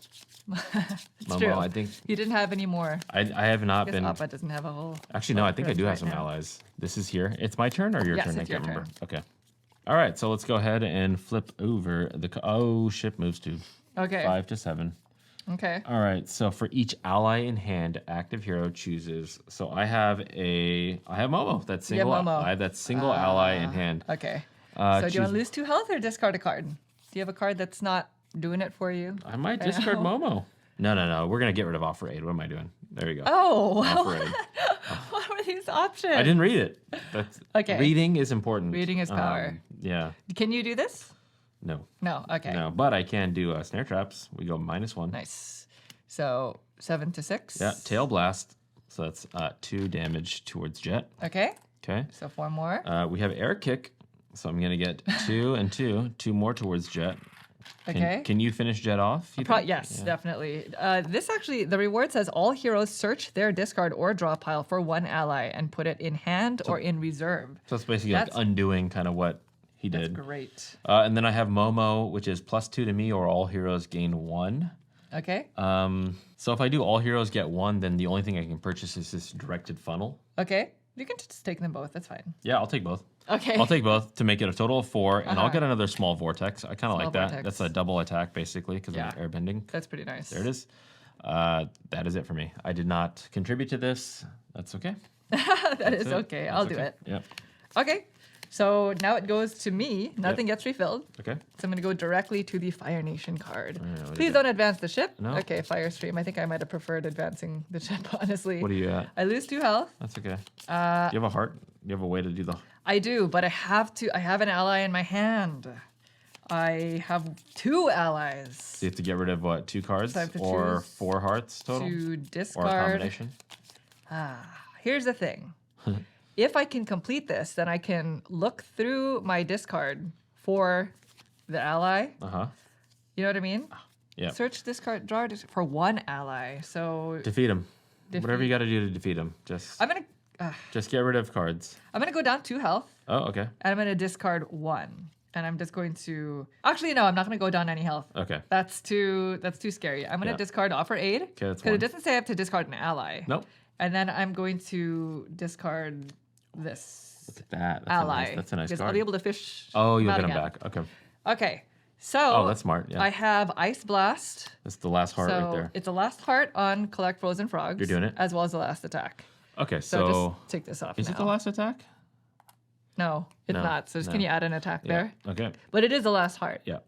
B: Momo,
A: True.
B: I think
A: You didn't have any more.
B: I have not
A: I guess
B: been.
A: Appa doesn't have a whole.
B: Actually, no. I think I do have
A: right
B: some
A: now.
B: allies. This is here. It's my turn or your
A: Yes,
B: turn? I
A: it's your
B: can't remember.
A: turn.
B: Okay. All right. So let's go ahead and flip over the. Oh, ship moves to
A: Okay.
B: 5 to 7.
A: Okay.
B: All right. So for each ally in hand, active hero chooses. So I have Momo. That's
A: You have
B: single.
A: Momo.
B: I have that single ally in hand.
A: Okay.
B: Uh,
A: So do you want
B: choose-
A: to lose 2 health or discard a card? Do you have a card that's not doing it for you?
B: I might discard Momo. No. We're gonna get rid of offer aid. What am I doing? There you go.
A: Oh,
B: Offer aid.
A: what were these options?
B: I didn't read it. That's
A: Okay.
B: Reading is important.
A: Reading is power.
B: Yeah.
A: Can you do this?
B: No.
A: No. Okay.
B: No. But I can do snare traps. We go -1.
A: Nice. So 7 to 6.
B: Yeah. Tail blast. So that's 2 damage towards Jet.
A: Okay.
B: Okay.
A: So 4 more.
B: We have air kick. So I'm gonna get 2 and 2. 2 more towards Jet.
A: Okay.
B: Can you finish Jet off? You think?
A: Yes,
B: Yeah.
A: definitely. This actually, the reward says all heroes search their discard or draw pile for one ally and put it in hand or in reserve.
B: So it's basically like undoing kind of what he did.
A: That's great.
B: And then I have Momo, which is +2 to me, or all heroes gain 1.
A: Okay.
B: So if I do all heroes get 1, then the only thing I can purchase is this directed funnel.
A: Okay. You can just take them both. That's fine.
B: Yeah, I'll take both.
A: Okay.
B: I'll take both to make it a total of 4, and I'll get another small vortex. I kind of like that.
A: vortex.
B: That's a double attack, basically, because of airbending.
A: That's pretty nice.
B: There it is. That is it for me. I did not contribute to this. That's okay.
A: That is okay. I'll do it.
B: Yep.
A: Okay. So now it goes to me. Nothing gets refilled.
B: Okay.
A: So I'm going to go directly to the Fire Nation card.
B: what do
A: Please
B: you
A: don't advance the ship.
B: No.
A: Okay, Fire Stream. I think I might have preferred advancing the ship, honestly.
B: What are you at?
A: I lose 2 health.
B: That's okay. Do you have a heart? Do you have a way to do the...
A: I do, but I have an ally in my hand. I have 2 allies.
B: So you have to get rid of, what, 2 cards?
A: So I have to
B: or
A: choose
B: 4 hearts total?
A: To
B: Or a
A: discard.
B: combination?
A: Here's the thing. If I can complete this, then I can look through my discard for the ally.
B: Uh-huh.
A: You know what I mean?
B: Yeah.
A: Search discard, draw for one ally. So
B: Defeat him. Whatever you got to do to defeat him. Just get rid of cards.
A: I'm gonna go down 2 health,
B: Oh, okay.
A: and I'm gonna discard 1. And I'm just going to actually no, I'm not gonna go down any health.
B: Okay.
A: That's too scary. I'm gonna discard offer aid
B: that's
A: because
B: one.
A: it doesn't say I have to discard an ally.
B: Nope.
A: And then I'm going to discard this
B: Look at that.
A: ally.
B: That's a nice
A: because
B: card.
A: I'll be able to fish.
B: Oh, you'll
A: out
B: get him
A: again.
B: back. Okay.
A: Okay. So
B: Oh, that's smart. Yeah.
A: I have Ice Blast.
B: That's the last heart
A: So
B: right there.
A: it's the last heart on collect frozen frogs.
B: You're doing it?
A: As well as the last attack.
B: Okay,
A: So
B: so...
A: just take this off
B: Is
A: now.
B: it the last attack?
A: No, it's
B: No,
A: not. So just
B: no.
A: can you add an attack there?
B: Okay.
A: But it is the last heart.
B: Yeah.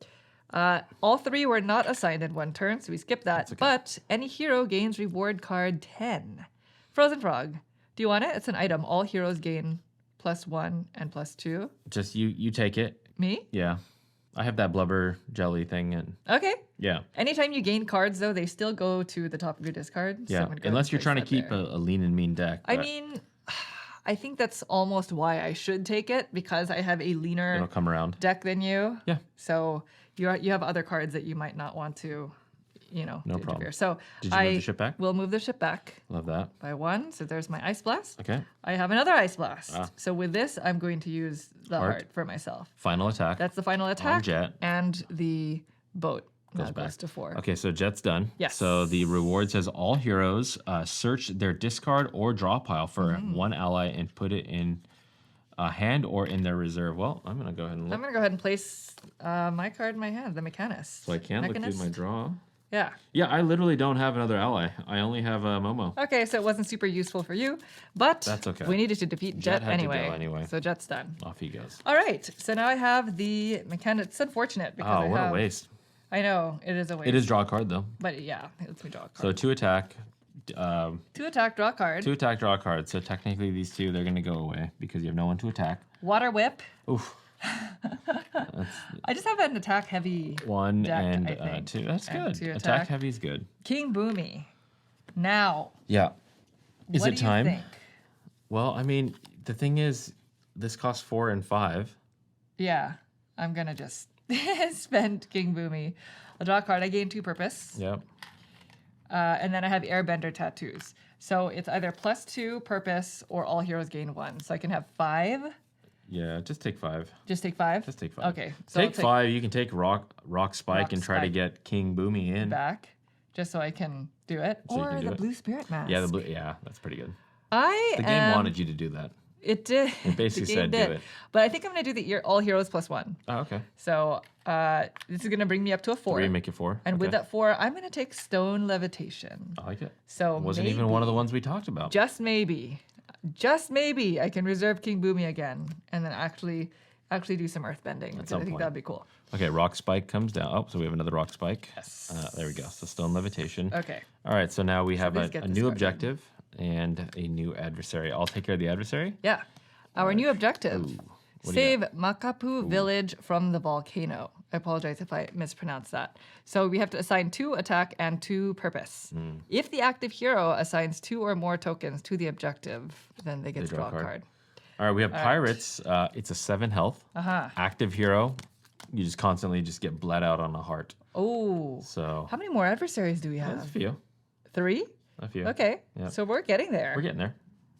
A: All 3 were not assigned in 1 turn, so we skip that.
B: okay.
A: But any hero gains reward card 10. Frozen Frog. Do you want it? It's an item. All heroes gain +1 and +2.
B: Just you take it.
A: Me?
B: Yeah. I have that blubber jelly thing and
A: Okay.
B: yeah.
A: Anytime you gain cards, though, they still go to the top of your discard. So
B: Yeah.
A: I'm gonna go ahead
B: Unless
A: and
B: you're
A: place
B: trying to
A: that
B: keep
A: there.
B: a lean and mean deck.
A: I
B: but
A: mean, I think that's almost why I should take it because I have a
B: it'll
A: leaner
B: come around.
A: deck than you.
B: Yeah.
A: So you have other cards that you might not want to,
B: No
A: interfere.
B: problem.
A: So
B: Did you move the ship back?
A: will move the ship back
B: Love that.
A: by 1. So there's my Ice Blast.
B: Okay.
A: I have another Ice Blast.
B: Ah.
A: So with this, I'm going to use the
B: Heart.
A: heart for myself.
B: Final attack.
A: That's the final attack.
B: Jet.
A: And the boat now
B: back.
A: goes to 4.
B: Okay, so Jet's done.
A: Yes.
B: So the reward says all heroes search their discard or draw pile for
A: Mm-hmm.
B: one ally and put it in a hand or in their reserve. Well, I'm going to go ahead and
A: I'm
B: look.
A: going to go ahead and place my card in my hand, the Mechanist.
B: So I can't look
A: Mechanist?
B: through my draw.
A: Yeah.
B: Yeah, I literally don't have another ally. I only have Momo.
A: Okay, so it wasn't super useful for you, but
B: That's okay.
A: we needed to defeat Jet,
B: had to go
A: anyway.
B: anyway.
A: So Jet's done.
B: Off he goes.
A: All right, so now I have the Mechanist. It's unfortunate because
B: Oh, what a waste.
A: I know, it is a waste.
B: It is draw a card, though.
A: But yeah, let's me draw a card.
B: So 2 attack.
A: 2 attack, draw a card.
B: 2 attack, draw a card. So technically these 2, they're going to go away because you have no one to attack.
A: Water Whip.
B: Oof.
A: I just have an attack heavy
B: 1
A: deck,
B: and
A: I think.
B: 2. That's
A: And
B: good.
A: 2
B: Attack
A: attack.
B: heavy is good.
A: King Boomy. Now,
B: Yeah. Is
A: what
B: it
A: do you
B: time?
A: think?
B: Well, I mean, the thing is, this costs 4 and 5.
A: Yeah, I'm gonna just spend King Boomy. I'll draw a card. I gain 2 purpose.
B: Yep.
A: And then I have Airbender tattoos. So it's either +2 purpose or all heroes gain 1. So I can have 5.
B: Yeah, just take 5.
A: Just take 5?
B: Just take 5.
A: Okay. So I'll
B: Take 5. You can take rock spike
A: Rock
B: and try to
A: Spike.
B: get King Boomy in.
A: back just so I can do it.
B: So you
A: or
B: can do
A: the
B: it.
A: blue spirit mask.
B: Yeah, yeah, that's pretty good.
A: I
B: The game wanted you to do that.
A: It did.
B: It basically
A: The game
B: said do
A: did.
B: it.
A: But I think I'm going to do the all heroes +1.
B: Oh, okay.
A: So this is going to bring me up to a 4.
B: 3, make it 4.
A: And with
B: Okay.
A: that 4, I'm going to take Stone Levitation.
B: I like it.
A: So
B: Wasn't even one of the
A: maybe,
B: ones we talked about.
A: Just maybe I can reserve King Boomy again and then actually do some earthbending. Because I
B: some
A: think
B: point.
A: that'd be cool.
B: Okay, rock spike comes down. Oh, so we have another rock spike.
A: Yes.
B: There we go. So stone levitation.
A: Okay.
B: All right, so now we have
A: please
B: a
A: get this
B: new
A: card.
B: objective and a new adversary. I'll take care of the adversary.
A: Yeah. Our new objective.
B: What do you
A: Save Makapu village from the volcano. I apologize if I mispronounced that. So we have to assign 2 attack and 2 purpose.
B: Hmm.
A: If the active hero assigns 2 or more tokens to the objective, then they get to
B: draw
A: draw
B: a
A: a
B: card.
A: card.
B: All right, we have
A: All right.
B: pirates. It's a 7 health. Active hero. You just constantly just get bled out on a heart.
A: Oh.
B: So
A: How many more adversaries do we
B: there's a
A: have?
B: few.
A: 3?
B: A few.
A: Okay.
B: Yep.
A: So we're getting there.
B: We're getting there.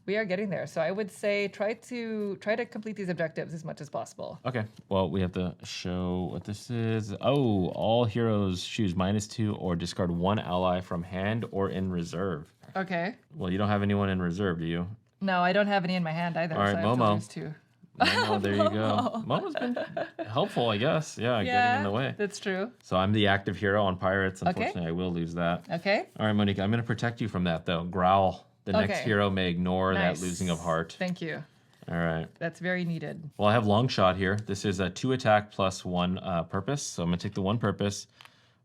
A: We are getting there. So I would say try to complete these objectives as much as possible.
B: Okay. Well, we have to show what this is. Oh, all heroes choose -2 or discard 1 ally from hand or in reserve.
A: Okay.
B: Well, you don't have anyone in reserve, do you?
A: No, I don't have any in my hand either.
B: All right,
A: so I have
B: Momo.
A: to lose 2.
B: Momo, there you go. Momo's been helpful, I guess. Yeah, getting in the way.
A: That's true.
B: So I'm the active hero on pirates. Unfortunately, I will lose that.
A: Okay.
B: All right, Monique, I'm going to protect you from that, though. Growl. The next
A: Okay.
B: hero may ignore
A: Nice.
B: that losing of heart.
A: Thank you.
B: All right.
A: That's very needed.
B: Well, I have long shot here. This is a 2 attack plus 1 purpose. So I'm going to take the 1 purpose.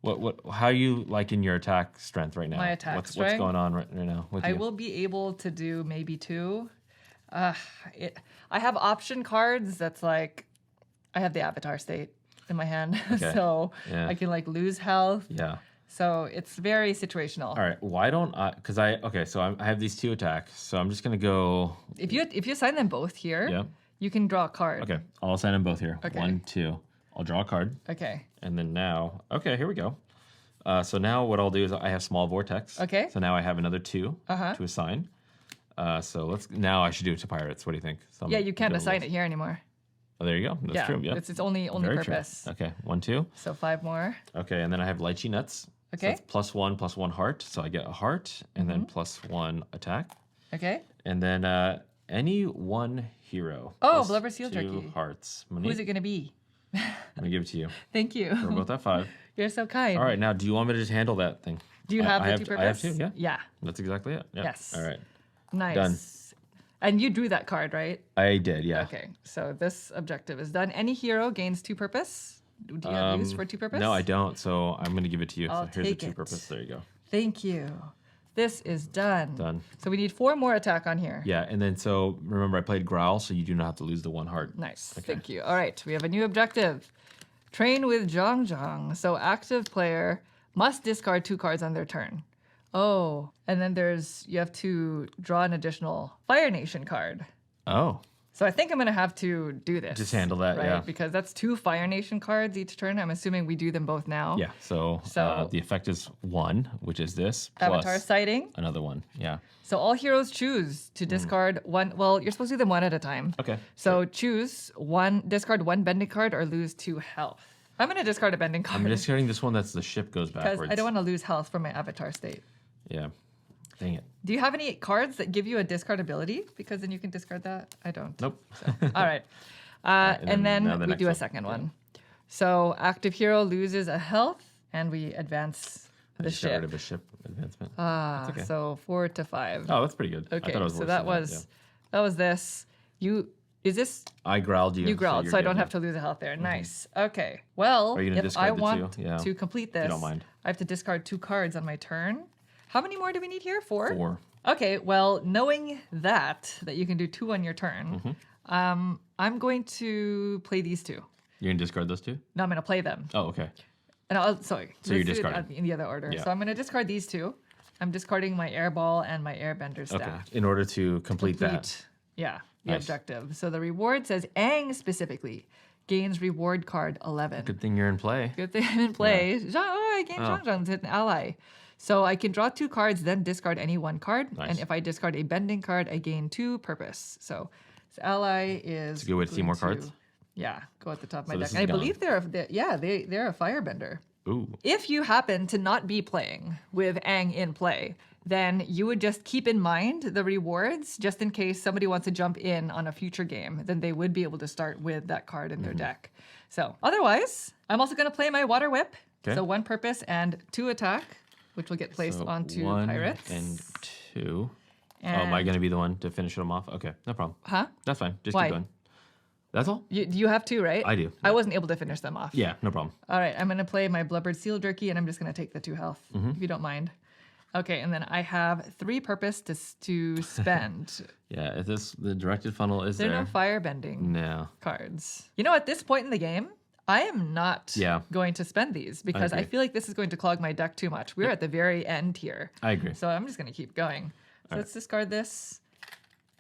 B: How are you liking your attack strength right now?
A: My attack
B: What's
A: strength?
B: going on right now with
A: I
B: you?
A: will be able to do maybe 2. I have option cards that's like, I have the avatar state in my hand.
B: Okay.
A: So
B: Yeah.
A: I can like lose health.
B: Yeah.
A: So it's very situational.
B: All right. Why don't I? Because I have these 2 attacks. So I'm just going to go.
A: If you assign them both here,
B: Yeah.
A: you can draw a card.
B: Okay. I'll assign them both here.
A: Okay.
B: 1, 2. I'll draw a card.
A: Okay.
B: And then now, okay, here we go. So now what I'll do is I have small vortex.
A: Okay.
B: So now I have another 2 to assign. So now I should do it to pirates. What do you think? So
A: Yeah, you can't assign it here anymore.
B: Oh, there you go. That's
A: Yeah,
B: true. Yeah.
A: it's its only
B: Very
A: purpose.
B: true. Okay. 1, 2.
A: So 5 more.
B: Okay. And then I have lychee nuts.
A: Okay.
B: So that's +1 heart. So I get a heart and then +1 attack.
A: Okay.
B: And then any 1 hero.
A: Oh,
B: plus
A: blubber seal
B: 2
A: jerky.
B: hearts.
A: Who is it going to be?
B: Let me give it to you.
A: Thank you.
B: We're both at 5.
A: You're so kind.
B: All right. Now, do you want me to just handle that thing?
A: Do you have
B: I
A: the
B: have
A: 2
B: I
A: purpose?
B: have 2. Yeah.
A: Yeah.
B: That's exactly it. Yeah.
A: Yes.
B: All right.
A: Nice.
B: Done.
A: And you drew that card, right?
B: I did. Yeah.
A: Okay. So this objective is done. Any hero gains 2 purpose. Do you have use for 2 purpose?
B: No, I don't. So I'm going to give it to you.
A: I'll
B: So here's the
A: take
B: 2
A: it.
B: purpose. There you go.
A: Thank you. This is done.
B: Done.
A: So we need 4 more attack on here.
B: Yeah. And then so remember, I played Growl, so you do not have to lose the 1 heart.
A: Nice. Thank you. All right. We have a new objective. Train with Zhang. So active player must discard 2 cards on their turn. Oh, and then you have to draw an additional Fire Nation card.
B: Oh.
A: So I think I'm going to have to do this.
B: Just handle that,
A: right?
B: yeah.
A: Because that's 2 Fire Nation cards each turn. I'm assuming we do them both now.
B: Yeah. So,
A: So-
B: the effect is 1, which is this,
A: Avatar
B: plus
A: sighting.
B: another 1. Yeah.
A: So all heroes choose to discard 1. Well, you're supposed to do them 1 at a time.
B: Okay.
A: So discard 1 bending card or lose 2 health. I'm going to discard a bending card
B: I'm discarding this one. That's the ship goes
A: because
B: backwards.
A: I don't want to lose health from my avatar state.
B: Yeah. Dang it.
A: Do you have any cards that give you a discard ability? Because then you can discard that. I don't.
B: Nope.
A: All right.
B: and
A: And
B: then now
A: then
B: the
A: we
B: next
A: do a
B: one.
A: second one. So active hero loses a health, and we advance
B: I
A: the
B: just got rid
A: ship.
B: of a ship advancement.
A: Ah,
B: okay.
A: So 4 to 5.
B: Oh, that's pretty good. I
A: Okay.
B: thought it was
A: So
B: worse
A: that
B: than
A: was that was this. Is this
B: I growled you.
A: you growled,
B: you're
A: so I
B: good
A: don't
B: now.
A: have to lose a health there. Nice. Okay. Well,
B: Are you gonna
A: if
B: discard
A: I
B: the 2?
A: want
B: Yeah.
A: to complete this,
B: don't mind.
A: I have to discard 2 cards on my turn. How many more do we need here? 4?
B: 4.
A: Okay, well, knowing that you can do 2 on your turn, I'm going to play these 2.
B: You're going to discard those 2?
A: No, I'm going to play them.
B: Oh, okay.
A: And sorry.
B: So you're
A: let's do it
B: discarding.
A: in the other order.
B: Yeah.
A: So I'm going to discard these 2. I'm discarding my air ball and my airbender staff.
B: Okay. In order to complete that.
A: Yeah, the
B: Nice.
A: objective. So the reward says Aang specifically gains reward card 11.
B: Good thing you're in play.
A: Good thing I'm in play. I gained
B: Oh.
A: Zhang an ally. So I can draw 2 cards, then discard any 1 card.
B: Nice.
A: And if I discard a bending card, I gain 2 purpose. So this ally is.
B: It's a good way to see
A: going
B: more cards.
A: Yeah, go at the top of my
B: So
A: deck.
B: this
A: And I
B: is gone.
A: believe they're a firebender.
B: Ooh.
A: If you happen to not be playing with Aang in play, then you would just keep in mind the rewards just in case somebody wants to jump in on a future game. Then they would be able to start with that card in
B: Mm-hmm.
A: their deck. So otherwise, I'm also going to play my water whip.
B: Okay.
A: So 1 purpose and 2 attack, which will get placed
B: So
A: onto
B: 1
A: pirates.
B: and 2.
A: And-
B: am I going to be the one to finish them off? Okay, no problem.
A: Huh?
B: That's fine. Just
A: Why?
B: keep going. That's all?
A: You have 2, right?
B: I do,
A: I
B: yeah.
A: wasn't able to finish them off.
B: Yeah, no problem.
A: All right, I'm going to play my blubbered seal jerky, and I'm just going to take the 2 health,
B: Mm-hmm.
A: if you don't mind. Okay, and then I have 3 purpose to spend.
B: Yeah, if the directed funnel is
A: There are
B: there.
A: no firebending
B: No.
A: cards. You know, at this point in the game, I am not
B: Yeah.
A: going to spend these because I
B: agree.
A: feel like this is going to clog my deck too much. We're at the very end here.
B: I agree.
A: So I'm just going to keep going. So let's discard this.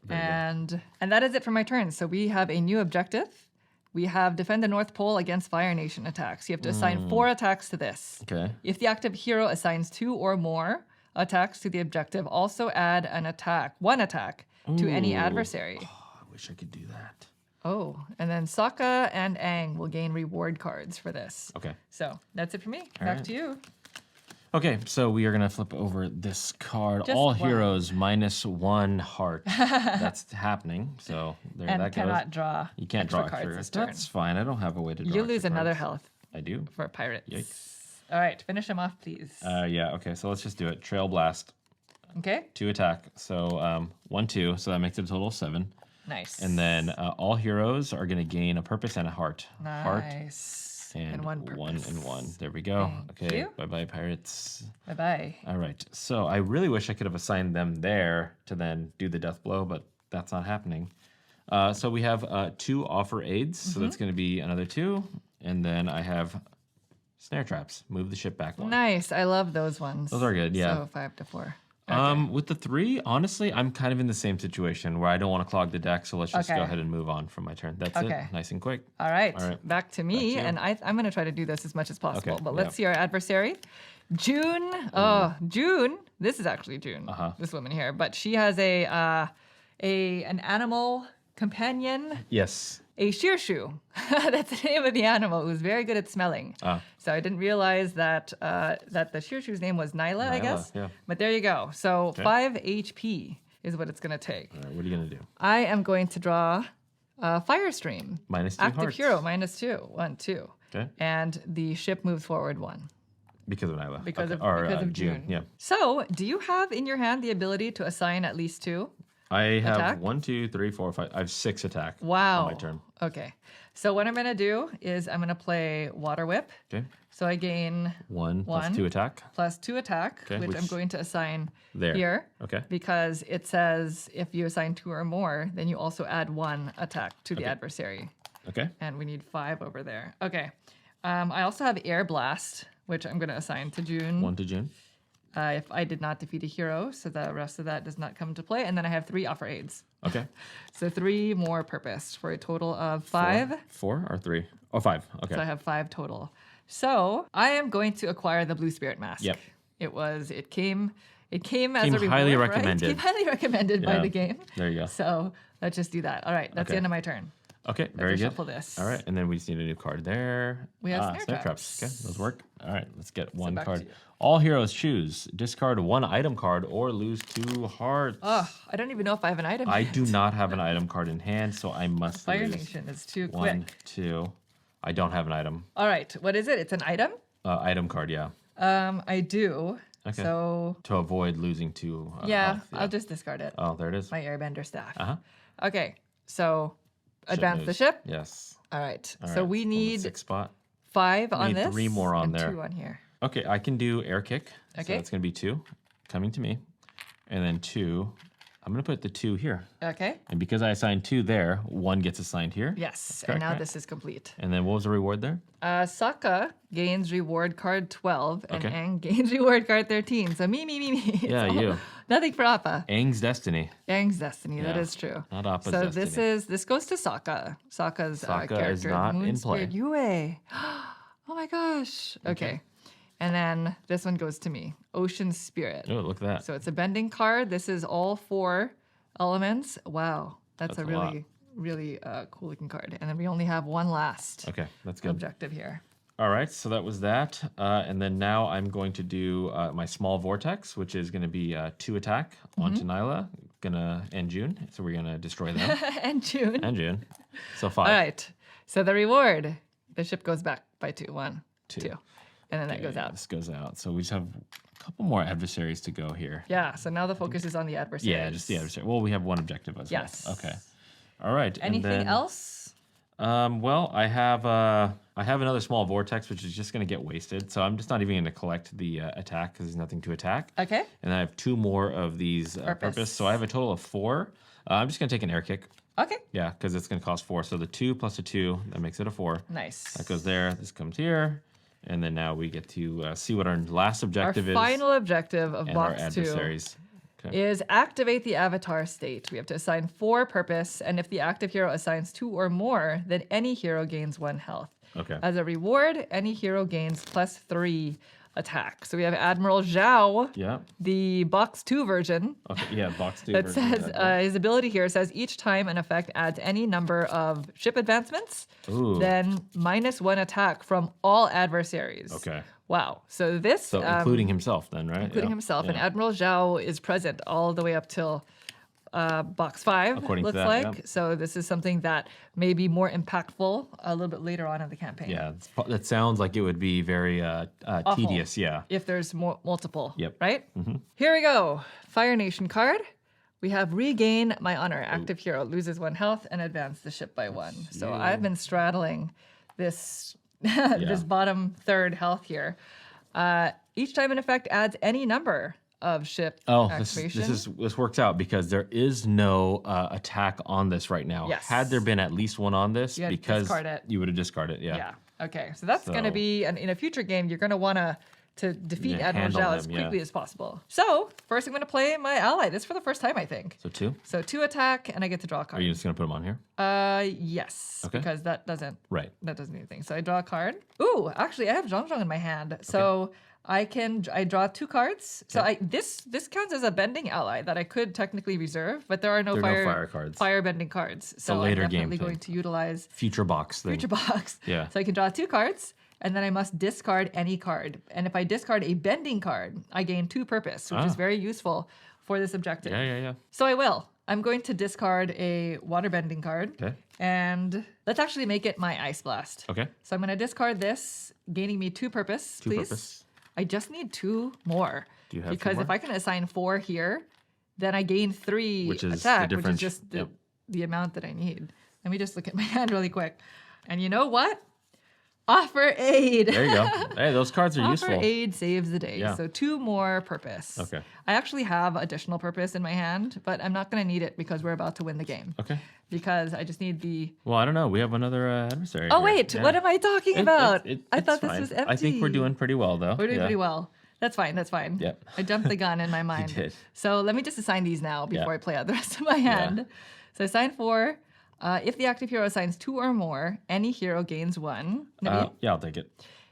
B: Very good.
A: And that is it for my turn. So we have a new objective. We have defend the North Pole against Fire Nation attacks. You have to assign 4 attacks to this.
B: Okay.
A: If the active hero assigns 2 or more attacks to the objective, also add one attack to any
B: Ooh.
A: adversary.
B: Oh, I wish I could do that.
A: Oh, and then Sokka and Aang will gain reward cards for this.
B: Okay.
A: So that's it for me.
B: All
A: Back
B: right.
A: to you.
B: Okay, so we are gonna flip over this card.
A: Just
B: All
A: one.
B: heroes -1 heart. That's happening. So there
A: And
B: that
A: cannot
B: goes.
A: draw.
B: You can't
A: extra
B: draw
A: cards
B: extra.
A: this turn.
B: That's fine. I don't have a way to draw.
A: You
B: extra
A: lose another
B: cards.
A: health
B: I do.
A: for pirates.
B: Yikes.
A: All right, finish him off, please.
B: Yeah. Okay. So let's just do it. Trail blast.
A: Okay,
B: 2 attack. So 1, 2. So that makes it a total of 7.
A: nice.
B: And then all heroes are gonna gain a purpose and a heart. Heart
A: Nice.
B: and
A: one
B: one
A: purpose.
B: and one. There we go.
A: Thank
B: Okay.
A: you.
B: Bye bye pirates.
A: Bye-bye.
B: All right. So I really wish I could have assigned them there to then do the death blow, but that's not happening. So we have 2 offer aids. So that's going to be another 2. And then I have snare traps. Move the ship back 1.
A: Nice. I love those ones.
B: Those are good, yeah.
A: So 5 to 4.
B: With the 3, honestly, I'm kind of in the same situation where I don't want to clog the deck. So let's just go
A: Okay.
B: ahead and move on from my turn. That's
A: Okay.
B: it. Nice and quick.
A: All right.
B: All right.
A: Back to me.
B: you.
A: And I'm going to try to do this as much as possible.
B: Okay,
A: But let's
B: yeah.
A: see our adversary. June. Oh, June. This is actually June.
B: Uh-huh.
A: This woman here. But she has an animal companion.
B: Yes.
A: A Shirshu. That's the name of the animal, who's very good at smelling. So I didn't realize that that the Shirshu's name was Nyla, I
B: Nyla,
A: guess.
B: yeah.
A: But there you go. So 5 HP is what it's going to take.
B: All right. What are you going to do?
A: I am going to draw Fire Stream.
B: -2
A: Active
B: hearts.
A: hero, -2. 1, 2.
B: Okay.
A: And the ship moves forward 1
B: Because of Nyla.
A: because
B: Okay.
A: of June.
B: Yeah.
A: So, do you have in your hand the ability to assign at least 2?
B: I have
A: Attack?
B: 1, 2, 3, 4, 5. I have 6 attack.
A: Wow.
B: On my turn.
A: Okay. So what I'm going to do is I'm going to play Water Whip.
B: Okay.
A: So I gain
B: 1 plus
A: One.
B: 2 attack.
A: plus 2 attack,
B: Okay,
A: which I'm
B: which-
A: going to assign
B: There.
A: here.
B: Okay.
A: Because it says if you assign 2 or more, then you also add 1 attack to the
B: Okay.
A: adversary.
B: Okay.
A: And we need 5 over there. Okay. I also have Air Blast, which I'm going to assign to June.
B: 1 to June.
A: If I did not defeat a hero, so the rest of that does not come into play. And then I have 3 offer aids.
B: Okay.
A: So 3 more purpose for a total of 5.
B: 4 or 3? Oh, 5. Okay.
A: So I have 5 total. So I am going to acquire the Blue Spirit Mask.
B: Yep.
A: It came as
B: Came
A: a reward,
B: highly
A: right?
B: recommended.
A: Came highly recommended by
B: Yeah.
A: the game.
B: There you go.
A: So let's just do that. All right, that's the
B: Okay.
A: end of my turn.
B: Okay. Very good.
A: shuffle this.
B: All right. And then we just need a new card there.
A: We have
B: snare
A: snare
B: traps. Okay. Those work. All right. Let's get one
A: back to
B: card.
A: you.
B: All heroes choose. Discard 1 item card or lose 2 hearts.
A: Oh, I don't even know if I have an item.
B: I
A: yet.
B: do not have an item card in hand, so I must
A: Fire
B: lose.
A: Nation is too
B: 1,
A: quick.
B: 2. I don't have an item.
A: All right, what is it? It's an item.
B: Item card, yeah.
A: I do.
B: Okay.
A: So
B: To avoid losing 2
A: yeah,
B: health,
A: I'll just discard it.
B: Oh, there it is.
A: My Airbender staff.
B: Uh-huh.
A: Okay, so
B: Ship
A: advance the
B: moves.
A: ship.
B: Yes.
A: All right.
B: All
A: so
B: right,
A: we
B: on the
A: need
B: 6th spot.
A: 5 on
B: need
A: this.
B: 3 more on
A: and
B: there.
A: 2 on here.
B: Okay, I can do air kick. So
A: Okay.
B: that's going to be 2 coming to me. And then 2, I'm going to put the 2 here.
A: Okay.
B: And because I assigned 2 there, 1 gets assigned here.
A: Yes.
B: correct,
A: And now
B: right?
A: this is complete.
B: And then what was the reward there?
A: Sokka gains reward card 12 and
B: Okay.
A: Aang gains reward card 13. So me. It's
B: Yeah,
A: all-
B: you.
A: Nothing for Appa.
B: Aang's Destiny.
A: Aang's destiny. That
B: Yeah.
A: is true.
B: Not Appa's
A: So
B: destiny.
A: this goes to Sokka. Sokka's
B: Sokka
A: character.
B: is not
A: Moon
B: in play.
A: Spirit Yue. Oh my gosh. Okay. And then this one goes to me. Ocean Spirit.
B: Oh, look at that.
A: So it's a bending card. This is all 4 elements. Wow. That's
B: That's
A: a
B: a lot.
A: really cool looking card. And then we only have one last
B: Okay, that's good.
A: objective here.
B: All right, so that was that. And then now I'm going to do my small vortex, which is going to be 2 attack onto Nyla. Gonna end June, so we're gonna destroy them.
A: And June.
B: And June. So 5.
A: All right. So the reward, the ship goes back by 2. 1, 2.
B: 2.
A: And then that goes
B: Okay,
A: out.
B: This goes out. So we just have a couple more adversaries to go here.
A: Yeah. So now the focus is on the adversary.
B: Yeah, just the adversary. Well, we have 1 objective as
A: Yes.
B: well. Okay. All right. and
A: Anything
B: then,
A: else?
B: Well, I have another small vortex, which is just going to get wasted. So I'm just not even going to collect the attack because there's nothing to attack.
A: Okay.
B: And then I have 2 more of these purpose. So I have a total of 4. I'm just going to take an air kick.
A: Okay.
B: Yeah, because it's going to cost 4. So the 2 plus a 2, that makes it a 4.
A: Nice.
B: That goes there. This comes here. And then now we get to see what our last
A: Our
B: objective is.
A: final objective of
B: And our
A: box 2.
B: adversaries.
A: is activate the avatar state. We have to assign 4 purpose, and if the active hero assigns 2 or more, then any hero gains 1 health.
B: Okay.
A: As a reward, any hero gains +3 attack. So we have Admiral Zhao,
B: Yeah.
A: the box 2 version.
B: Okay. Yeah. Box 2.
A: That
B: version.
A: says his ability here says each time an effect adds any number of ship advancements,
B: Ooh.
A: then -1 attack from all adversaries.
B: Okay.
A: Wow. So this,
B: So including himself, then, right?
A: including himself, and Admiral Zhao is present all the way up till box 5.
B: According to
A: looks
B: that,
A: like.
B: yeah.
A: So this is something that may be more impactful a little bit later on in the campaign.
B: Yeah. That sounds like it would be very tedious. Yeah.
A: If there's multiple.
B: Yep.
A: Right? Here we go. Fire Nation card. We have regain my honor. Active hero loses 1 health and advance the ship by 1. So I've been straddling this this bottom third health here. Each time an effect adds any number of ship activation.
B: This works out because there is no attack on this right now.
A: Yes.
B: Had there been at least one on this,
A: You had to
B: because
A: discard it.
B: you would have discarded. Yeah.
A: Yeah. Okay. So that's going to be, and in a future game, you're going to want to defeat Admiral
B: handle
A: Zhao as
B: them,
A: quickly as possible. So first, I'm going to play my ally. This is for the first time, I think.
B: So 2.
A: So 2 attack, and I get to draw a
B: Are
A: card.
B: you just gonna put them on here?
A: Yes.
B: Okay.
A: Because that doesn't
B: Right.
A: do anything. So I draw a card. Ooh, actually, I have Zhang in my hand, so I draw 2 cards. So this counts as a bending ally that I could technically reserve, but there are no
B: fire cards.
A: fire bending cards. So
B: later
A: I'm
B: game
A: definitely
B: thing.
A: going to utilize
B: Future box thing.
A: Future Box.
B: Yeah.
A: So I can draw 2 cards, and then I must discard any card. And if I discard a bending card, I gain 2 purpose, which is very useful for this objective.
B: Yeah.
A: So I will. I'm going to discard a water bending card.
B: Okay.
A: And let's actually make it my Ice Blast.
B: Okay.
A: So I'm going to discard this, gaining me 2 purpose,
B: 2
A: please.
B: purpose.
A: I just need 2 more.
B: Do you have 2
A: because
B: more?
A: if I can assign 4 here, then I gain 3
B: Which is the
A: attack, which is
B: difference.
A: just
B: Yep.
A: the amount that I need. Let me just look at my hand really quick. And you know what? Offer aid.
B: There you go. Hey, those cards are
A: Offer
B: useful.
A: aid saves the day.
B: Yeah.
A: So 2 more purpose.
B: Okay.
A: I actually have additional purpose in my hand, but I'm not going to need it because we're about to win the game.
B: Okay.
A: Because I just need the...
B: Well, I don't know. We have another adversary.
A: Oh,
B: here.
A: wait.
B: Yeah.
A: What am I talking about? I
B: it's
A: thought this
B: fine.
A: was empty.
B: I think we're doing pretty well, though.
A: We're doing pretty well. That's fine. That's fine.
B: Yep.
A: I jumped the gun in my mind.
B: did.
A: So let me just assign these now before
B: Yeah.
A: I play out the rest of my hand. So assign 4. If the active hero assigns 2 or more, any hero gains 1.
B: Yeah, I'll take it.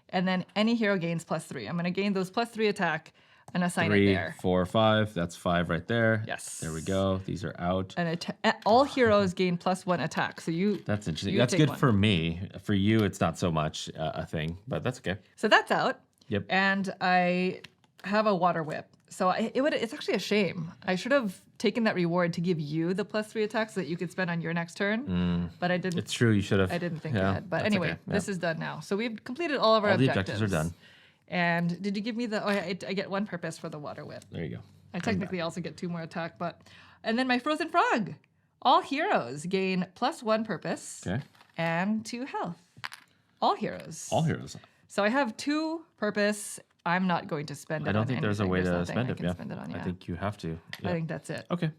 A: And then any hero gains +3. I'm going to gain those +3 attack and assign
B: 3,
A: it there.
B: 4, 5. That's 5 right there.
A: Yes.
B: There we go. These are out.
A: And all heroes gain +1 attack. So
B: That's interesting.
A: you
B: That's
A: take
B: good
A: one.
B: for me. For you, it's not so much a thing, but that's okay.
A: So that's out.
B: Yep.
A: And I have a water whip. So it's actually a shame. I should have taken that reward to give you the +3 attack so that you could spend on your next turn. But I didn't.
B: It's true. You should have.
A: I didn't think
B: yeah,
A: ahead. But
B: that's
A: anyway,
B: okay. Yeah.
A: this is done now. So we've completed all of our
B: All the
A: objectives.
B: objectives are done.
A: And did you give me the? Oh, yeah, I get 1 purpose for the water whip.
B: There you go.
A: I technically also get 2 more attack, and then my frozen frog. All heroes gain +1 purpose
B: Okay.
A: and 2 health. All heroes.
B: All heroes.
A: So I have 2 purpose. I'm not going to spend it.
B: I don't
A: on
B: think there's a
A: anything.
B: way
A: There's
B: to
A: nothing
B: spend
A: I
B: it.
A: can
B: Yeah.
A: spend it on,
B: I
A: yeah.
B: think you have to.
A: I
B: Yeah.
A: think that's it.
B: Okay.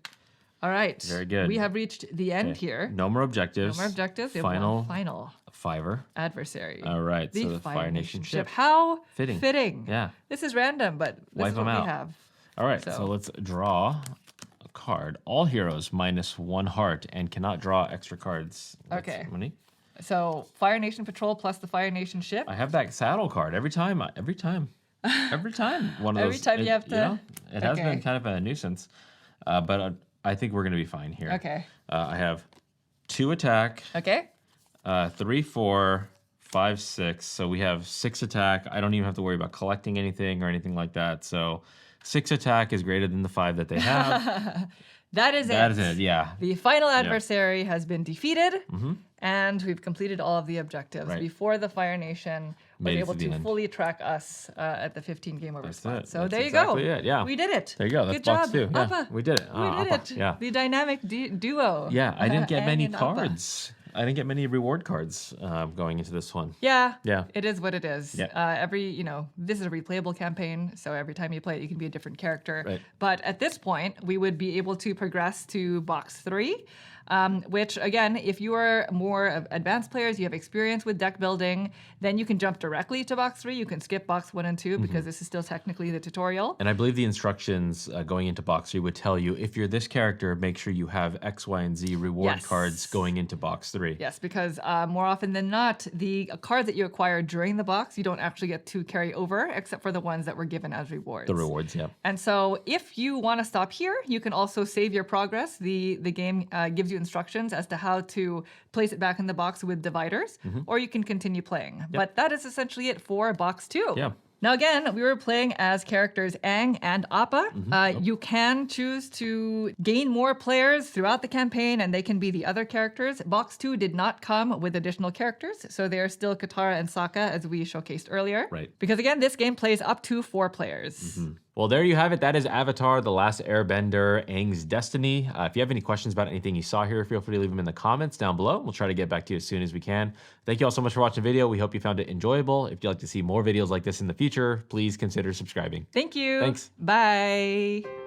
A: All right.
B: Very good.
A: We have reached the end
B: Okay.
A: here.
B: No more objectives.
A: No more objectives. We have
B: Final
A: one final
B: fiver.
A: adversary.
B: All right.
A: The
B: So the Fire Nation ship.
A: How
B: Fitting. Yeah.
A: This is random, but this
B: Wipe
A: is what
B: them out.
A: we have.
B: All right.
A: So-
B: So let's draw a card. All heroes -1 heart and cannot draw extra cards. That's
A: Okay.
B: Money.
A: So Fire Nation Patrol plus the Fire Nation ship.
B: I have that saddle card every time. Every time. One of
A: Every
B: those.
A: time you have to-
B: it has
A: Okay.
B: been kind of a nuisance, but I think we're gonna be fine here.
A: Okay.
B: I have 2 attack,
A: Okay.
B: 3, 4, 5, 6. So we have 6 attack. I don't even have to worry about collecting anything or anything like that. So 6 attack is greater than the 5 that they have.
A: That is
B: That
A: it.
B: is it. Yeah.
A: The final adversary has been defeated,
B: Mm-hmm.
A: and we've completed all of the objectives
B: Right.
A: before the Fire Nation was
B: Made it
A: able
B: to the
A: to
B: end.
A: fully track us at the 15 game over
B: That's
A: spot.
B: it.
A: So
B: That's
A: there you
B: exactly
A: go.
B: it, yeah.
A: We did it.
B: There you go. That's
A: Good
B: box
A: job,
B: 2. Yeah.
A: Appa.
B: We did it.
A: We did it.
B: Yeah.
A: The dynamic duo.
B: Yeah. I didn't get
A: Aang
B: many
A: and Appa.
B: cards. I didn't get many reward cards going into this one.
A: Yeah.
B: Yeah.
A: It is what it is.
B: Yeah.
A: This is a replayable campaign, so every time you play it, you can be a different character.
B: Right.
A: But at this point, we would be able to progress to box 3. which again, if you are more advanced players, you have experience with deck building, then you can jump directly to box 3. You can skip box 1 and 2 because this is still technically the tutorial.
B: And I believe the instructions going into box 3 would tell you, if you're this character, make sure you have X, Y, and Z reward cards going into box 3.
A: Yes, because more often than not, the cards that you acquire during the box, you don't actually get to carry over, except for the ones that were given as rewards.
B: The rewards, yeah.
A: And so if you want to stop here, you can also save your progress. The game gives you instructions as to how to place it back in the box with dividers, or you can continue playing. But that is essentially it for box 2.
B: Yeah.
A: Now again, we were playing as characters Aang and Appa. You can choose to gain more players throughout the campaign, and they can be the other characters. Box 2 did not come with additional characters, so they are still Katara and Sokka, as we showcased earlier.
B: Right.
A: Because again, this game plays up to 4 players.
B: Well, there you have it. That is Avatar: The Last Airbender, Aang's Destiny. If you have any questions about anything you saw here, feel free to leave them in the comments down below. We'll try to get back to you as soon as we can. Thank you all so much for watching the video. We hope you found it enjoyable. If you'd like to see more videos like this in the future, please consider subscribing.
A: Thank you.
B: Thanks.
A: Bye.